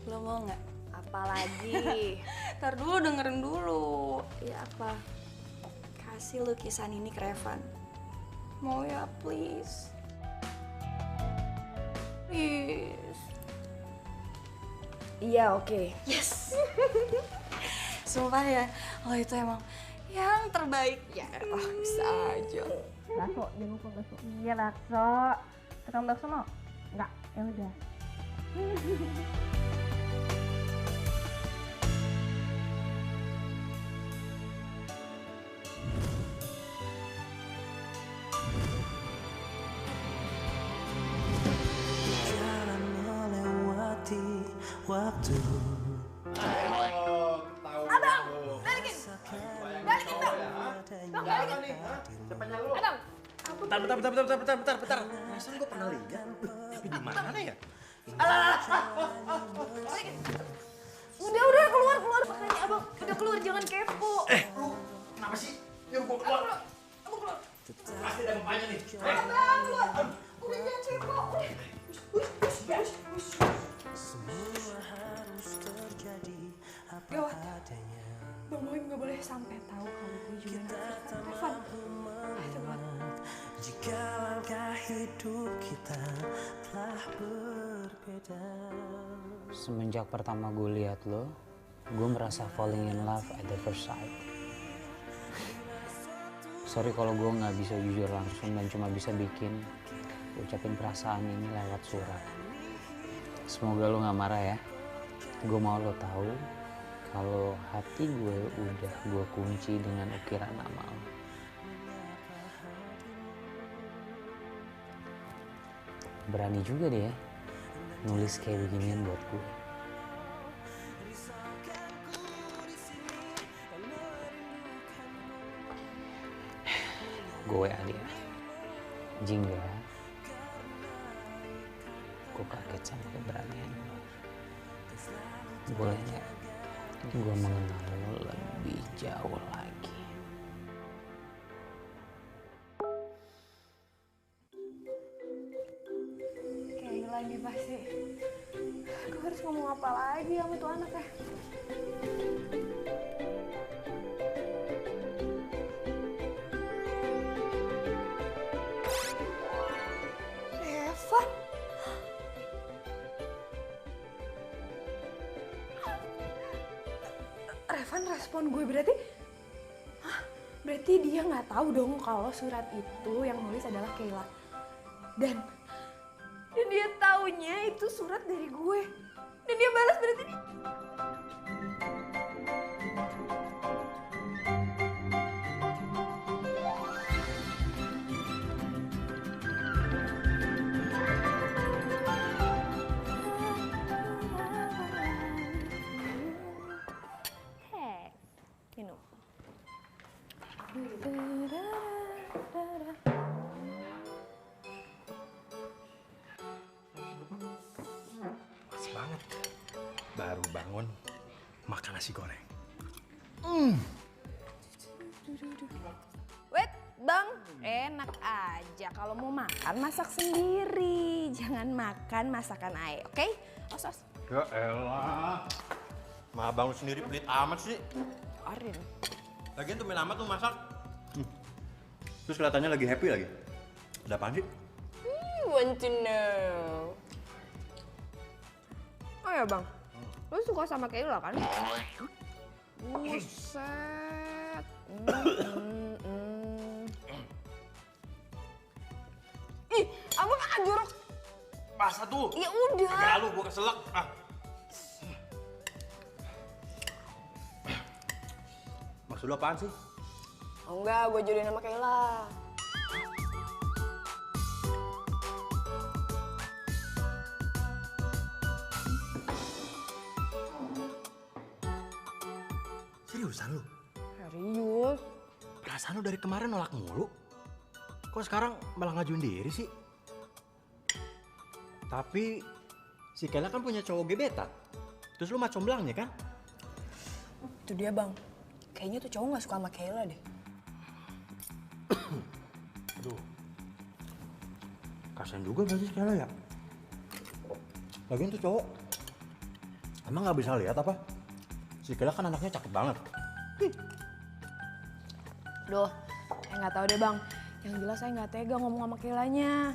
Lo mau nggak? Apalagi? Ntar dulu, dengerin dulu. Ya apa? Kasih lukisan ini ke Revan. Mau ya, please. Please. Iya, oke. Yes. Sumpah ya, lo itu emang yang terbaik. Ya, bisa aja. Bakso, jangan lupa bakso. Iya bakso. Tukang bakso mau? Enggak, ya udah. Bentar. Masa gue pernah lihat? Tapi di mana ya? Udah keluar. Makanya abang udah keluar, jangan kepo. Lu kenapa sih? Yuk gue keluar. Abang keluar. Pasti ada bapaknya nih. Abang keluar. Udah jangan kepo. Gawat. Bang Boim gak boleh sampai tahu kalau gue juga naksir Revan. Itu gawat. Jika langkah hidup kita telah berbeda. Semenjak pertama gue lihat lo, gue merasa falling in love at the first sight. Sorry kalau gue nggak bisa jujur langsung dan cuma bisa ucapin perasaan ini lewat surat. Semoga lo nggak marah ya. Gue mau lo tahu kalau hati gue udah gue kunci dengan ukiran nama lo. Berani juga deh ya nulis kayak beginian buat gue. Gue dia jingga. Gue kaget sama keberanian lo. Boleh nggak gue mengenal lo lebih jauh lagi? Kayak lagi pasti. Gue harus ngomong apa lagi sama tuh anak ya? Revan? Revan respon gue berarti? Hah? Berarti dia nggak tahu dong kalau surat itu yang nulis adalah Kayla. Dan dia taunya itu surat dari gue. Dan dia balas berarti dia... Minum. Pas banget. Baru bangun, makan nasi goreng. Wait, Bang, enak aja. Kalau mau makan, masak sendiri. Jangan makan masakan Ae, oke? Os. Ya elah. Ma abang lu sendiri pelit amat sih. Arin. Lagian tuh main amat tuh masak. Terus kelihatannya lagi happy lagi. Ada apaan sih? Want to know. Oh ya, Bang. Lu suka sama Kayla kan? Buset. Ih, abang jorok. Basah tuh. Ya udah. Kagak lu, gua keselak. Maksud lu apaan sih? Oh enggak, gue jodohin sama Kayla. Seriusan lu? Serius? Perasaan lu dari kemarin nolak mulu. Kok sekarang malah ngajuin diri sih? Tapi si Kayla kan punya cowok gebetan. Terus lu mah comblangnya kan? Itu dia bang. Kayaknya tuh cowok gak suka sama Kayla deh. Aduh. Kasian juga berarti si Kayla ya? Lagian tuh cowok. Emang gak bisa lihat apa? Si Kayla kan anaknya cakep banget. Duh, saya nggak tahu deh bang. Yang jelas saya nggak tega ngomong sama Kaylanya.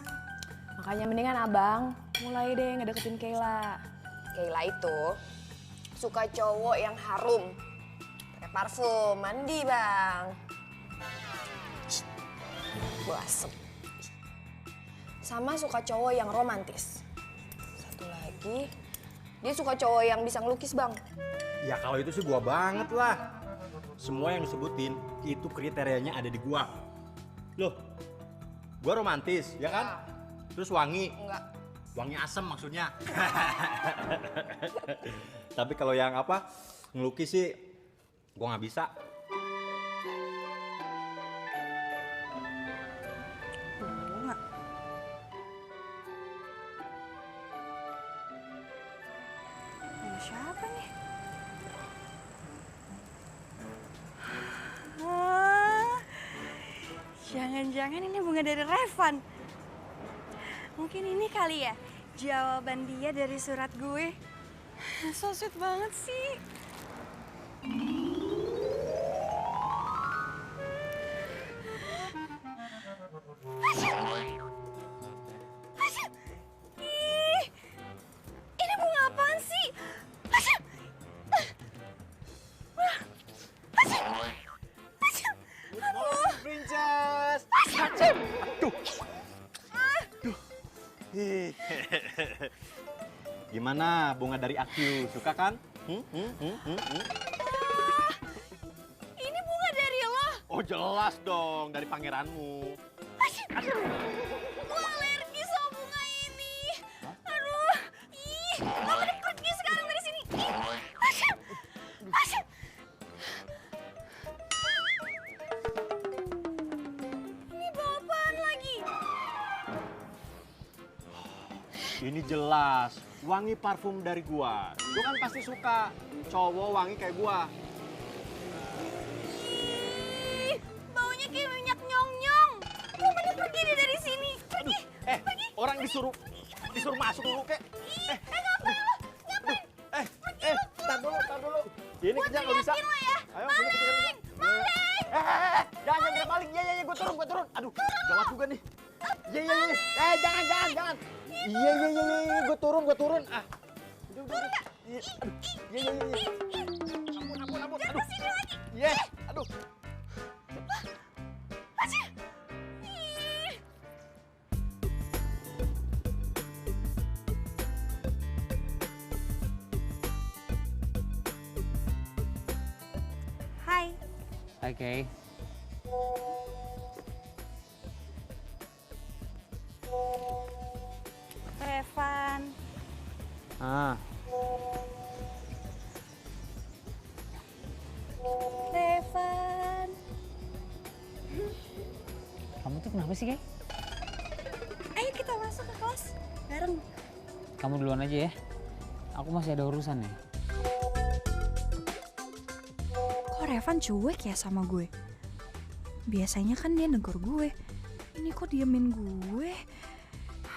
Makanya mendingan abang mulai deh ngedeketin Kayla. Kayla itu suka cowok yang harum. Pakai parfum, mandi bang. Bau asem. Sama suka cowok yang romantis. Satu lagi, dia suka cowok yang bisa ngelukis bang. Ya kalau itu sih gua banget lah. Semua yang disebutin itu kriterianya ada di gua. Loh, gua romantis, ya kan? Terus wangi. Enggak. Wangi asem maksudnya. Tapi kalau yang apa, ngelukis sih gua nggak bisa. Bunga. Bunga siapa nih? Wah, jangan-jangan ini bunga dari Revan. Mungkin ini kali ya jawaban dia dari surat gue. So sweet banget sih. Ih, ini bunga apaan sih? Princess. Gimana bunga dari aku? Suka kan? Ini bunga dari lo. Oh jelas dong, dari pangeranmu. Gue alergi sama bunga ini. Aduh, ih, lo udah pergi sekarang dari sini. Ini bawa apaan lagi? Ini jelas, wangi parfum dari gua. Lu kan pasti suka cowok wangi kayak gua. Ih, baunya kayak minyak nyong-nyong. Lo mending pergi deh dari sini. Pergi, pergi. Orang disuruh masuk dulu kek. Ngapain lo? Ngapain? Tar dulu. Ini Gue kerja nggak bisa. teriakin lo ya. Ayo, sini kita kerja. Jangan maling. Iya, gue turun. Aduh, gawat juga nih. Iya. Jangan. Iya, gue turun. Ah. Udah. Iya, aduh. Iya. Ampun. Jangan Aduh. kesini lagi. Iya, aduh. Ih. Hai. Oke. Revan. Ah, Revan. kamu tuh kenapa sih, Kay? Ayo kita masuk ke kelas bareng. Kamu duluan aja ya. Aku masih ada urusan nih. Kok Revan cuek ya sama gue? Biasanya kan dia negor gue. Ini kok diemin gue?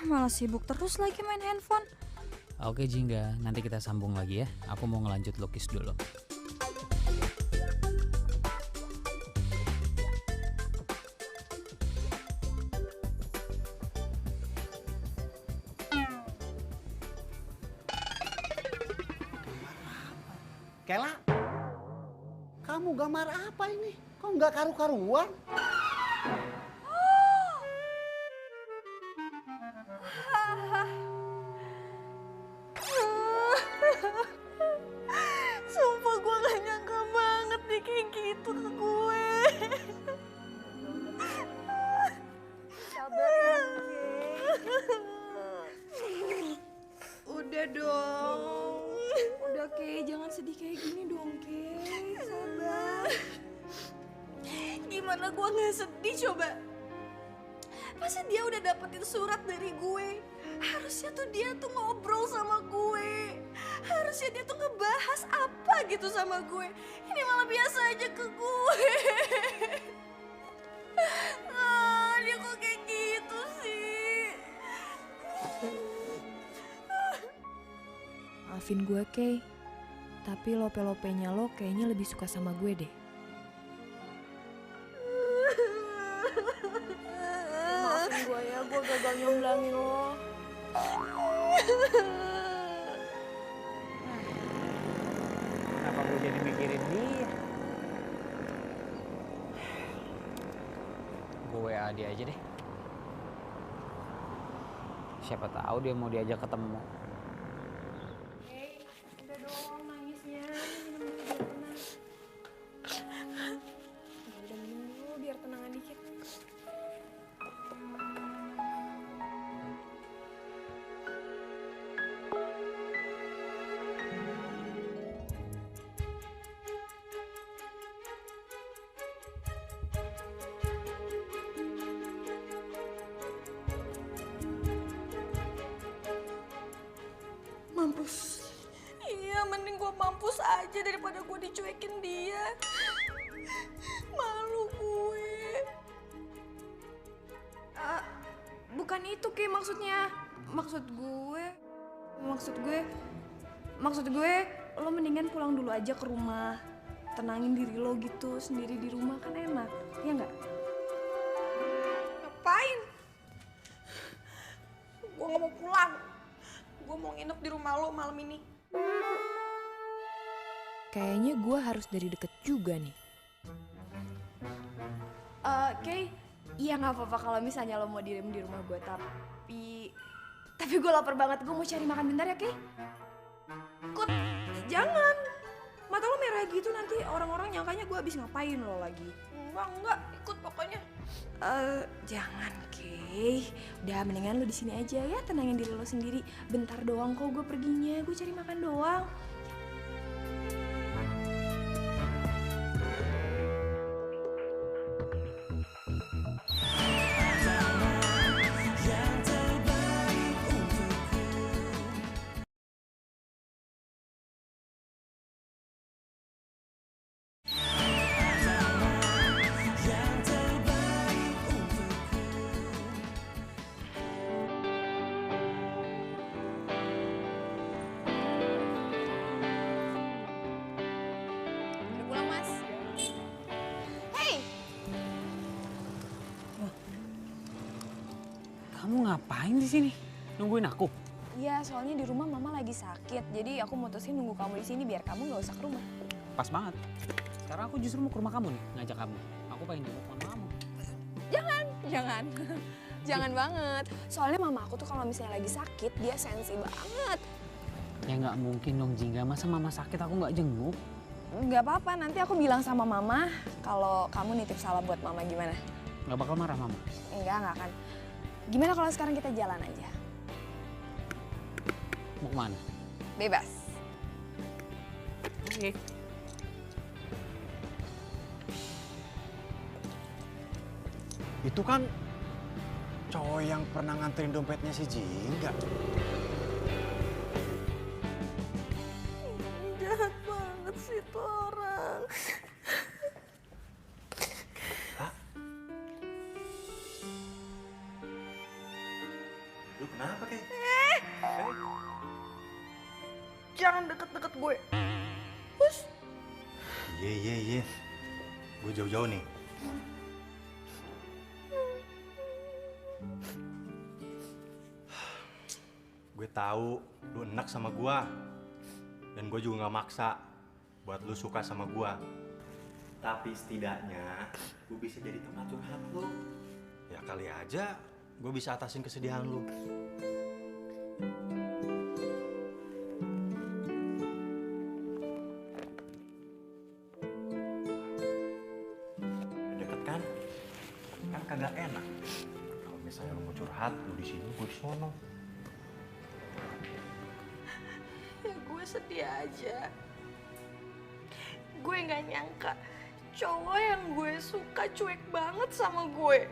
Malah sibuk terus lagi main handphone. Oke, Jingga. Nanti kita sambung lagi ya. Aku mau ngelanjut lukis dulu. Kayla, kamu gambar apa ini? Kok nggak karu-karuan? Sumpah gue gak nyangka banget nih kayak gitu ke gue. Sabar ya, Udah dong. Udah Kay, jangan sedih kayak gini dong Kay. Sabar. gimana gue nggak sedih coba? Pasti dia udah dapetin surat dari gue. Harusnya tuh dia tuh ngobrol sama gue. Harusnya dia tuh ngebahas apa gitu sama gue. Ini malah biasa aja ke gue. Dia kok kayak gitu sih? Maafin gue, Kay. Tapi lope-lopenya lo kayaknya lebih suka sama gue deh. Maafin gue ya, gue gagal nyomblangin lo. Kenapa gue jadi mikirin dia? Gue WA dia aja deh. Siapa tahu dia mau diajak ketemu. Udah dong nangisnya, minum dulu biar tenang. Udah minum dulu biar tenangan dikit. Mampus. Iya, mending gue mampus aja daripada gue dicuekin dia. Malu gue. Bukan itu, Kay, maksudnya. Maksud gue, lo mendingan pulang dulu aja ke rumah. Tenangin diri lo gitu, sendiri di rumah kan enak, ya nggak? Ngapain? Gue gak mau pulang. Gue mau nginep di rumah lo malam ini. Kayaknya gue harus dari deket juga nih. Kay, iya nggak apa-apa kalau misalnya lo mau diem di rumah gue, tapi gue lapar banget, gue mau cari makan bentar ya, Kay. Kut, jangan. Mata lo merah gitu nanti orang-orang nyangkanya gue habis ngapain lo lagi. Enggak, ikut pokoknya. Jangan, Kay. Udah mendingan lo di sini aja ya, tenangin diri lo sendiri. Bentar doang kok gue perginya, gue cari makan doang. Udah pulang, Mas? Hey! Kamu ngapain di sini? Nungguin aku? Iya, soalnya di rumah mama lagi sakit, jadi aku mutusin nunggu kamu di sini biar kamu nggak usah ke rumah. Pas banget. Sekarang aku justru mau ke rumah kamu nih, ngajak kamu. Aku pengen jemput mama kamu. Jangan. Jangan banget. Soalnya mama aku tuh kalau misalnya lagi sakit, dia sensi banget. Ya nggak mungkin dong, Jingga. Masa mama sakit aku nggak jenguk? Nggak apa-apa, nanti aku bilang sama mama kalau kamu nitip salam buat mama, gimana? Nggak bakal marah mama? Nggak akan. Gimana kalau sekarang kita jalan aja? Mau kemana? Bebas. Oke. Itu kan cowok yang pernah nganterin dompetnya si Jingga. Jahat banget sih tuh orang. Lu kenapa, Kay? Jangan deket-deket gue. Iya. Gue jauh-jauh nih. Gue tahu lu enak sama gue. Dan gue juga gak maksa buat lu suka sama gue. Tapi setidaknya gue bisa jadi tempat curhat lu. Ya kali aja gue bisa atasin kesedihan lu. Deket kan? Kan kagak enak. Kalau misalnya lu mau curhat, lu di sini, gue di sono. Ya gue sedih aja. Gue gak nyangka cowok yang gue suka cuek banget sama gue.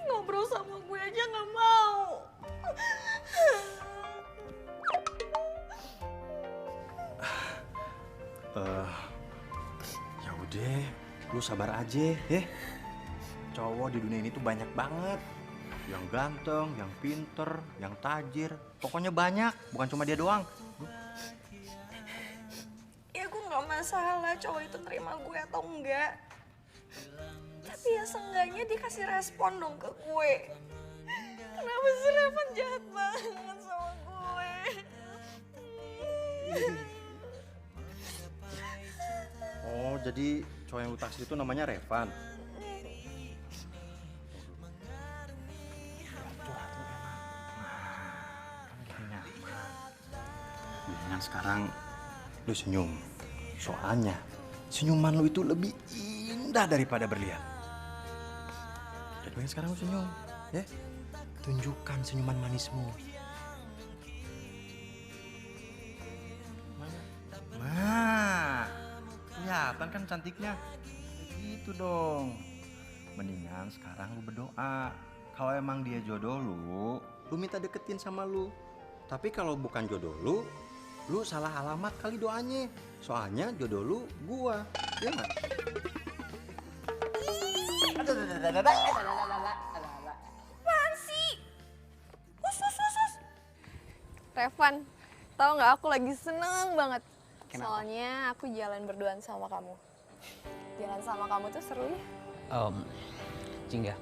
Ngobrol sama gue aja nggak mau. Ya udah, lu sabar aja ya. Cowok di dunia ini tuh banyak banget. Yang ganteng, yang pinter, yang tajir. Pokoknya banyak, bukan cuma dia doang. Ya gue nggak masalah cowok itu terima gue atau enggak. Tapi ya seenggaknya dia kasih respon dong ke gue. Kenapa sih Revan jahat banget sama gue? Oh, jadi cowok yang lu taksir itu namanya Revan. Mendingan sekarang lu senyum. Soalnya senyuman lu itu lebih indah daripada berlian. Jadi mendingan sekarang lu senyum, ya. Tunjukkan senyuman manismu. Nah, kelihatan kan cantiknya. Gitu dong. Mendingan sekarang lu berdoa. Kalau emang dia jodoh lu minta deketin sama lu. Tapi kalau bukan jodoh lu salah alamat kali doanya. Soalnya jodoh lu gua. Iya nggak? Apaan sih? Revan, tau nggak aku lagi seneng banget. Kenapa? Soalnya aku jalan berduaan sama kamu. Jalan sama kamu tuh seru ya. Jingga,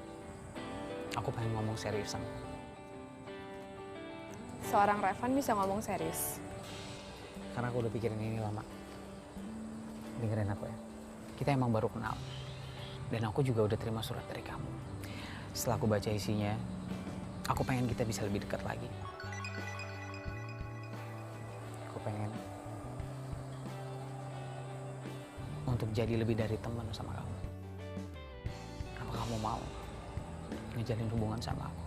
aku pengen ngomong serius sama kamu. Seorang Revan bisa ngomong serius. Karena aku udah pikirin ini lama. Dengerin aku ya. Kita emang baru kenal. Dan aku juga udah terima surat dari kamu. Setelah aku baca isinya, aku pengen kita bisa lebih dekat lagi. Aku pengen untuk jadi lebih dari teman sama kamu. Apa kamu mau ngejalin hubungan sama aku?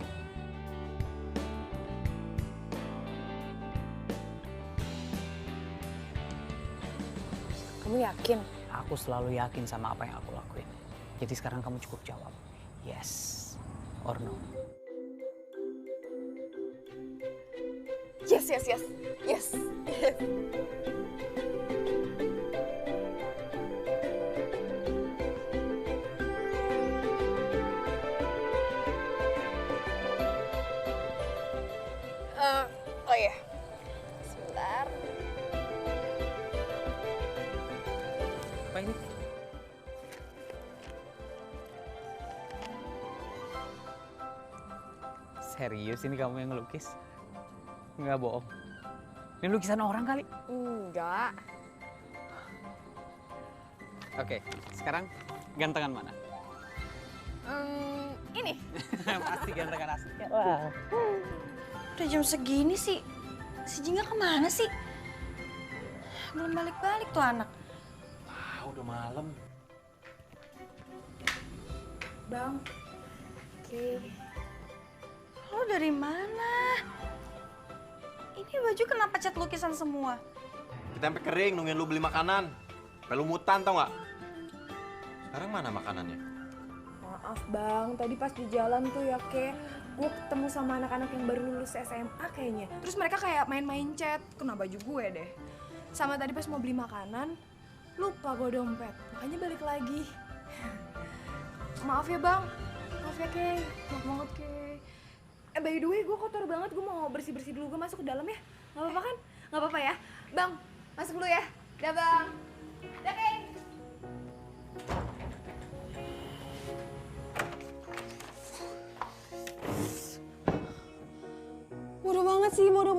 Kamu yakin? Aku selalu yakin sama apa yang aku lakuin. Jadi sekarang kamu cukup jawab, yes or no. Yes, yes, yes. Yes. Oh ya. Sebentar. Apa ini? Serius ini kamu yang ngelukis? Nggak bohong. Ini lukisan orang kali? Enggak. Oke, sekarang gantengan mana? Ini. Pasti gantengan asli. Wah. Udah jam segini sih. Si Jingga kemana sih? Belum balik-balik tuh anak. Udah malam. Bang. Oke. Lo dari mana? Ini baju kenapa cat lukisan semua? Kita sampai kering nungguin lu beli makanan. Sampai lu mutan tau nggak? Sekarang mana makanannya? Maaf bang, tadi pas di jalan tuh ya gue ketemu sama anak-anak yang baru lulus SMA kayaknya. Terus mereka kayak main-main chat, kena baju gue deh. Sama tadi pas mau beli makanan, lupa gue dompet, makanya balik lagi. Maaf ya bang, maaf ya Kay, maaf banget Kay. By the way, gue kotor banget, gue mau bersih-bersih dulu, gue masuk ke dalam ya. Gak apa-apa kan? Gak apa-apa ya? Bang, masuk dulu ya. Dah bang. Dah Kay. Bodoh banget sih, bodoh.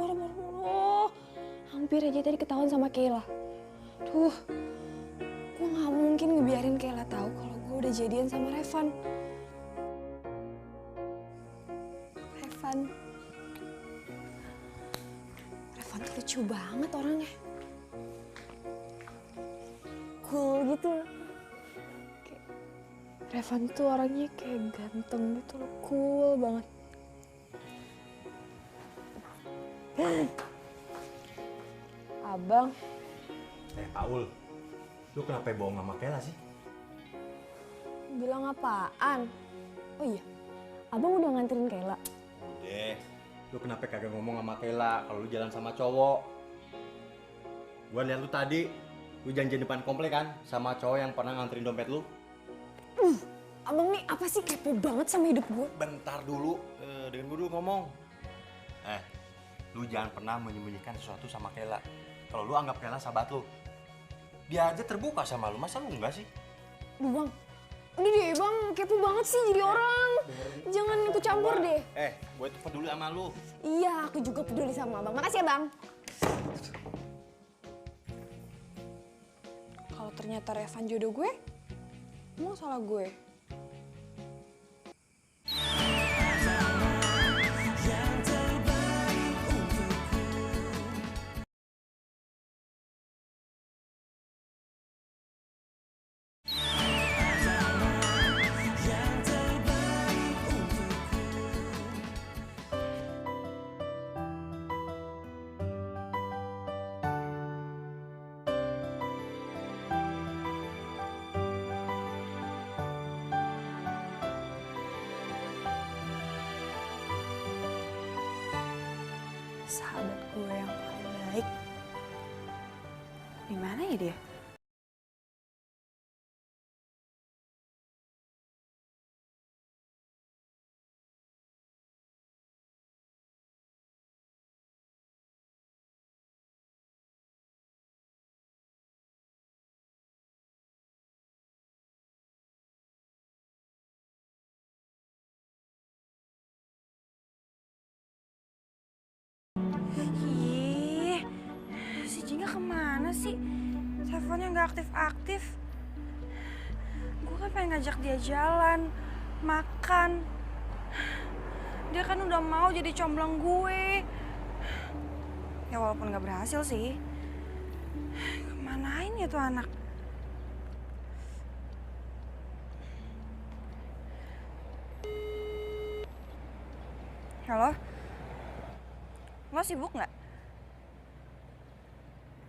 Hampir aja tadi ketahuan sama Kayla. Tuh, gue gak mungkin ngebiarin Kayla tahu kalau gue udah jadian sama Revan. Revan tuh lucu banget orangnya. Cool gitu. Revan tuh orangnya kayak ganteng gitu loh, cool banget. Abang. Paul, lu kenapa bohong sama Kayla sih? Bilang apaan? Oh iya, abang udah nganterin Kayla. Udah, lu kenapa kagak ngomong sama Kayla kalau lu jalan sama cowok? Gua lihat lu tadi, lu janjian depan komplek kan sama cowok yang pernah nganterin dompet lu? Abang nih apa sih kepo banget sama hidup gue? Bentar dulu, dengan gue dulu ngomong. Lu jangan pernah menyembunyikan sesuatu sama Kayla. Kalau lu anggap Kayla sahabat lu, dia aja terbuka sama lu, masa lu enggak sih? Duh bang, udah deh bang, kepo banget sih jadi orang. Jangan ikut campur deh. Gue tuh peduli sama lu. Iya, aku juga peduli sama abang. Makasih ya bang. Kalau ternyata Revan jodoh gue, emang salah gue? Sahabat gue yang paling baik. Di mana ya dia? Ih, si Jingga kemana sih? Teleponnya nggak aktif-aktif. Gue kan pengen ngajak dia jalan, makan. Dia kan udah mau jadi comblang gue. Ya walaupun nggak berhasil sih. Kemanain ya tuh anak? Halo? Lo sibuk nggak?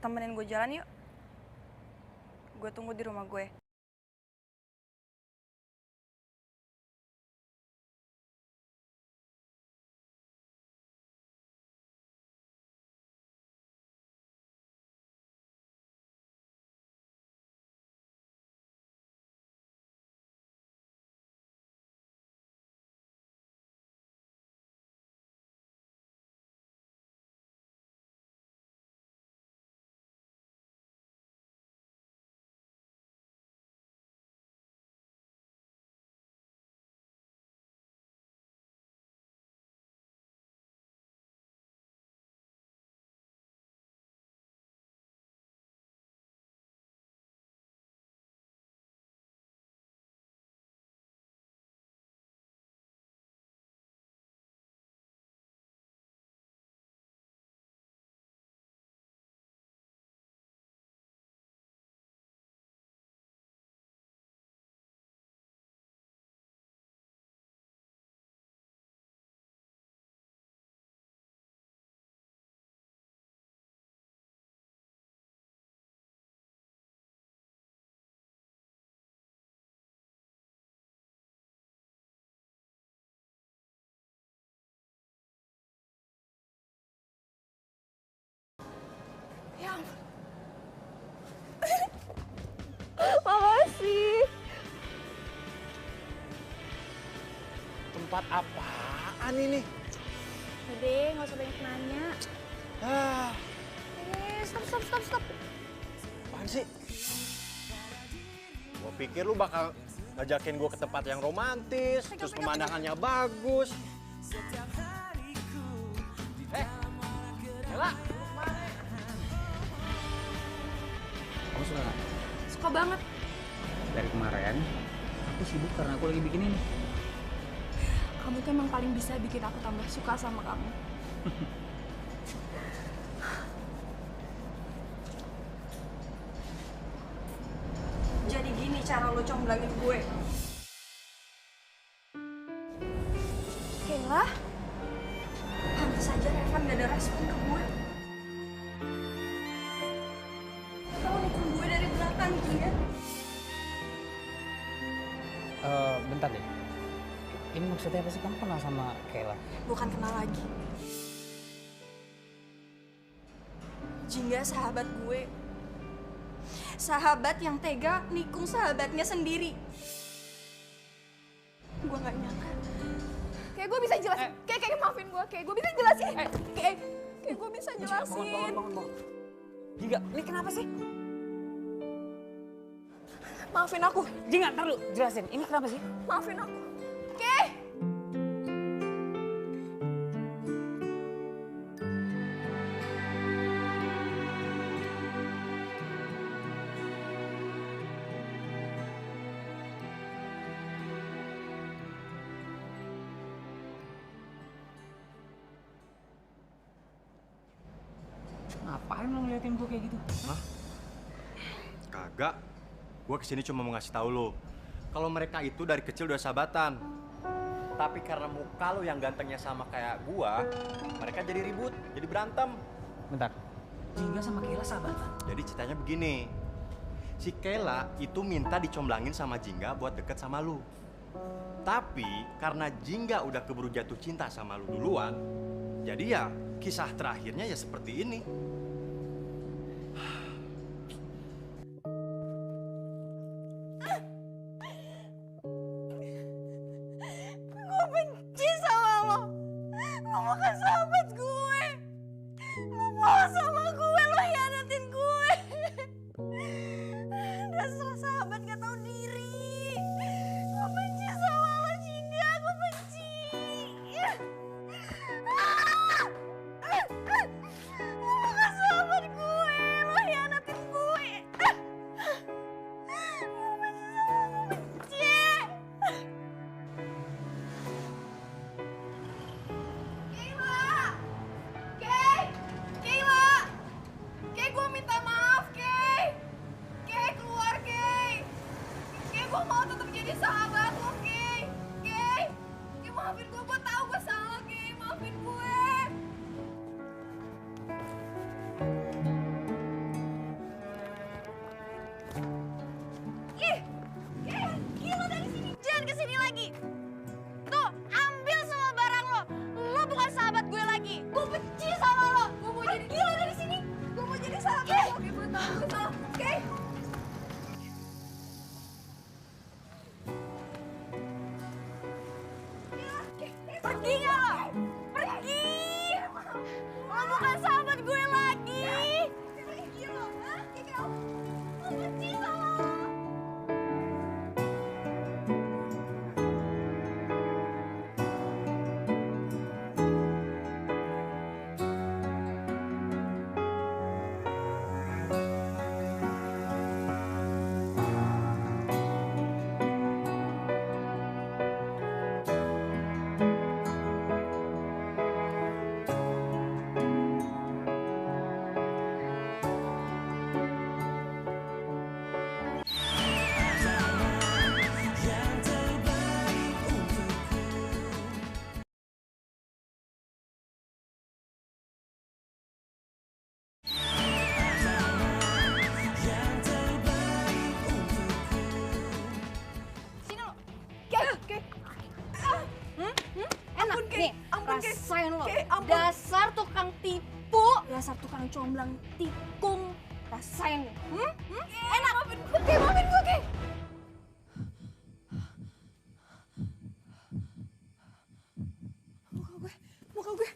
Temenin gue jalan yuk. Gue tunggu di rumah gue. Ya ampun. Makasih. Tempat apaan ini? Udah, nggak usah banyak nanya. Stop. Apaan sih? Gue pikir lu bakal ngajakin gue ke tempat yang romantis, terus pemandangannya bagus. Kayla! Kamu suka nggak? Suka banget. Dari kemarin, aku sibuk karena aku lagi bikin ini. Kamu tuh emang paling bisa bikin aku tambah suka sama kamu. Jadi gini cara lo comblangin gue. Kayla? Pantes aja Revan gak ada respon ke gue. Kalau nikung gue dari belakang gitu ya. Bentar deh. Ini maksudnya apa sih, kamu kenal sama Kayla? Bukan kenal lagi. Jingga sahabat gue. Sahabat yang tega nikung sahabatnya sendiri. Gue gak nyangka. Kayak gue bisa jelasin. Kayak maafin gue. Kayak gue bisa jelasin. Kayak gue bisa jelasin. Bangun. Jingga, ini kenapa sih? Maafin aku. Jingga, ntar lu jelasin. Ini kenapa sih? Maafin aku. Kayak. Ngapain lo ngeliatin gue kayak gitu? Hah? Kagak. Gue kesini cuma mau ngasih tahu lo kalau mereka itu dari kecil udah sahabatan. Tapi karena muka lo yang gantengnya sama kayak gua, mereka jadi ribut, jadi berantem. Bentar. Jingga sama Kayla sahabatan. Jadi ceritanya begini. Si Kayla itu minta dicomblangin sama Jingga buat deket sama lu. Tapi karena Jingga udah keburu jatuh cinta sama lu duluan, jadi ya kisah terakhirnya ya seperti ini. Gue benci sama lo. Lo bukan sahabat gue. Lo bohong sama gue, lo hianatin gue. Dasar sahabat gak tahu diri. Gue benci sama lo, Jingga. Gue benci. Lo bukan sahabat gue. Lo hianatin gue. Gue benci sama lo, benci. Kay, gue minta maaf, Kay. Kay, keluar, Kay. Kay, gue mau tetap jadi sahabat lo, Kay. Kay, maafin gue tahu gue salah, Kay. Maafin gue. Ih, Kay, gila dari sini. Jangan kesini lagi. Tuh, ambil semua barang lo. Lo bukan sahabat gue lagi. Gue benci sama lo. Gue mau jadi gila dari sini. Gue mau jadi sahabat lo. Kay, gue tahu gue salah. Kay. Pergi nggak lo? Pergi. Lo bukan sahabat gue lagi. Pergi lo, hah? Gue benci sama lo. Sini lo. Kay. Enak Ampun, Kay. nih. Ampun, Kay. Rasain lo. Kay, ampun. Dasar tukang tipu. Dasar tukang comblang tikung. Rasain nih. Enak. Maafin gue, Kay. Maafin gue, Kay. Muka gue.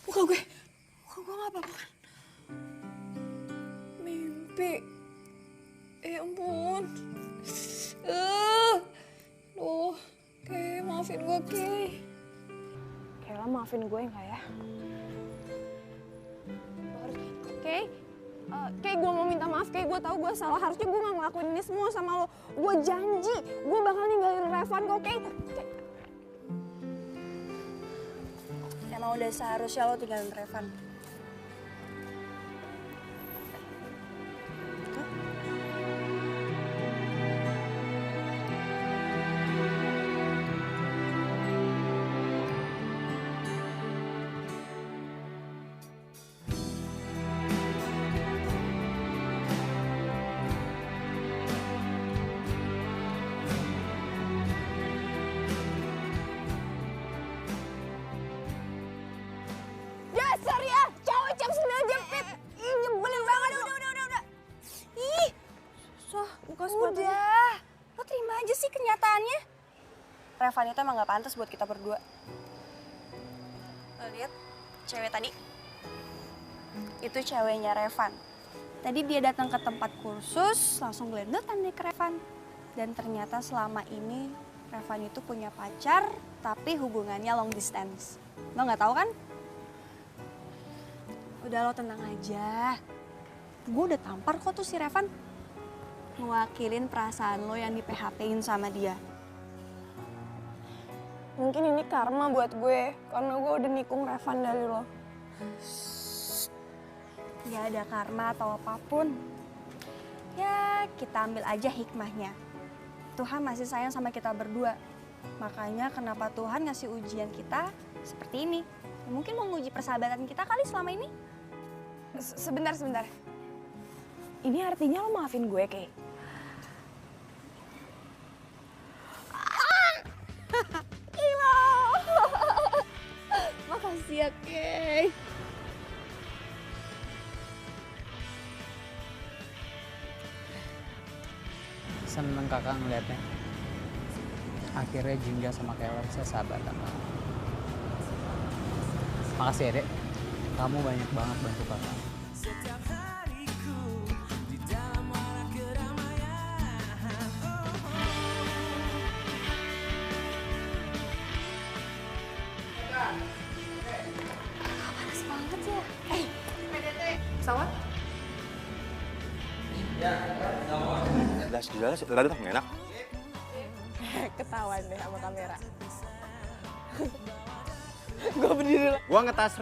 Muka gue gak apa-apa kan? Mimpi. Ampun. Kay, maafin gue, Kay. Kayla, maafin gue nggak ya? Kay, Kay, gue mau minta maaf, Kay. Gue tahu gue salah. Harusnya gue nggak ngelakuin ini semua sama lo. Gue janji, gue bakal ninggalin Revan kok, Kay. Emang udah seharusnya lo tinggalin Revan. kenyataannya Revan itu emang gak pantas buat kita berdua. Lo lihat cewek tadi? Itu ceweknya Revan. Tadi dia datang ke tempat kursus, langsung gelendotan deh ke Revan. Dan ternyata selama ini Revan itu punya pacar, tapi hubungannya long distance. Lo gak tahu kan? Udah lo tenang aja. Gue udah tampar kok tuh si Revan. Ngewakilin perasaan lo yang di PHP-in sama dia. Mungkin ini karma buat gue, karena gue udah nikung Revan dari lo. Gak ada karma atau apapun. Ya, kita ambil aja hikmahnya. Tuhan masih sayang sama kita berdua. Makanya kenapa Tuhan ngasih ujian kita seperti ini. Ya, mungkin mau nguji persahabatan kita kali selama ini. Sebentar. Ini artinya lo maafin gue, Kay? Makasih ya, Kay. Seneng kakak ngeliatnya. Akhirnya Jingga sama Keller bisa sahabatan. Makasih ya, Dek. Kamu banyak banget bantu kakak. Setiap hariku di dalam warna keramaian. Panas banget ya. Pesawat? Jelas, enak. Ketahuan deh sama kamera. Gue berdiri dulu. Gua ngetas.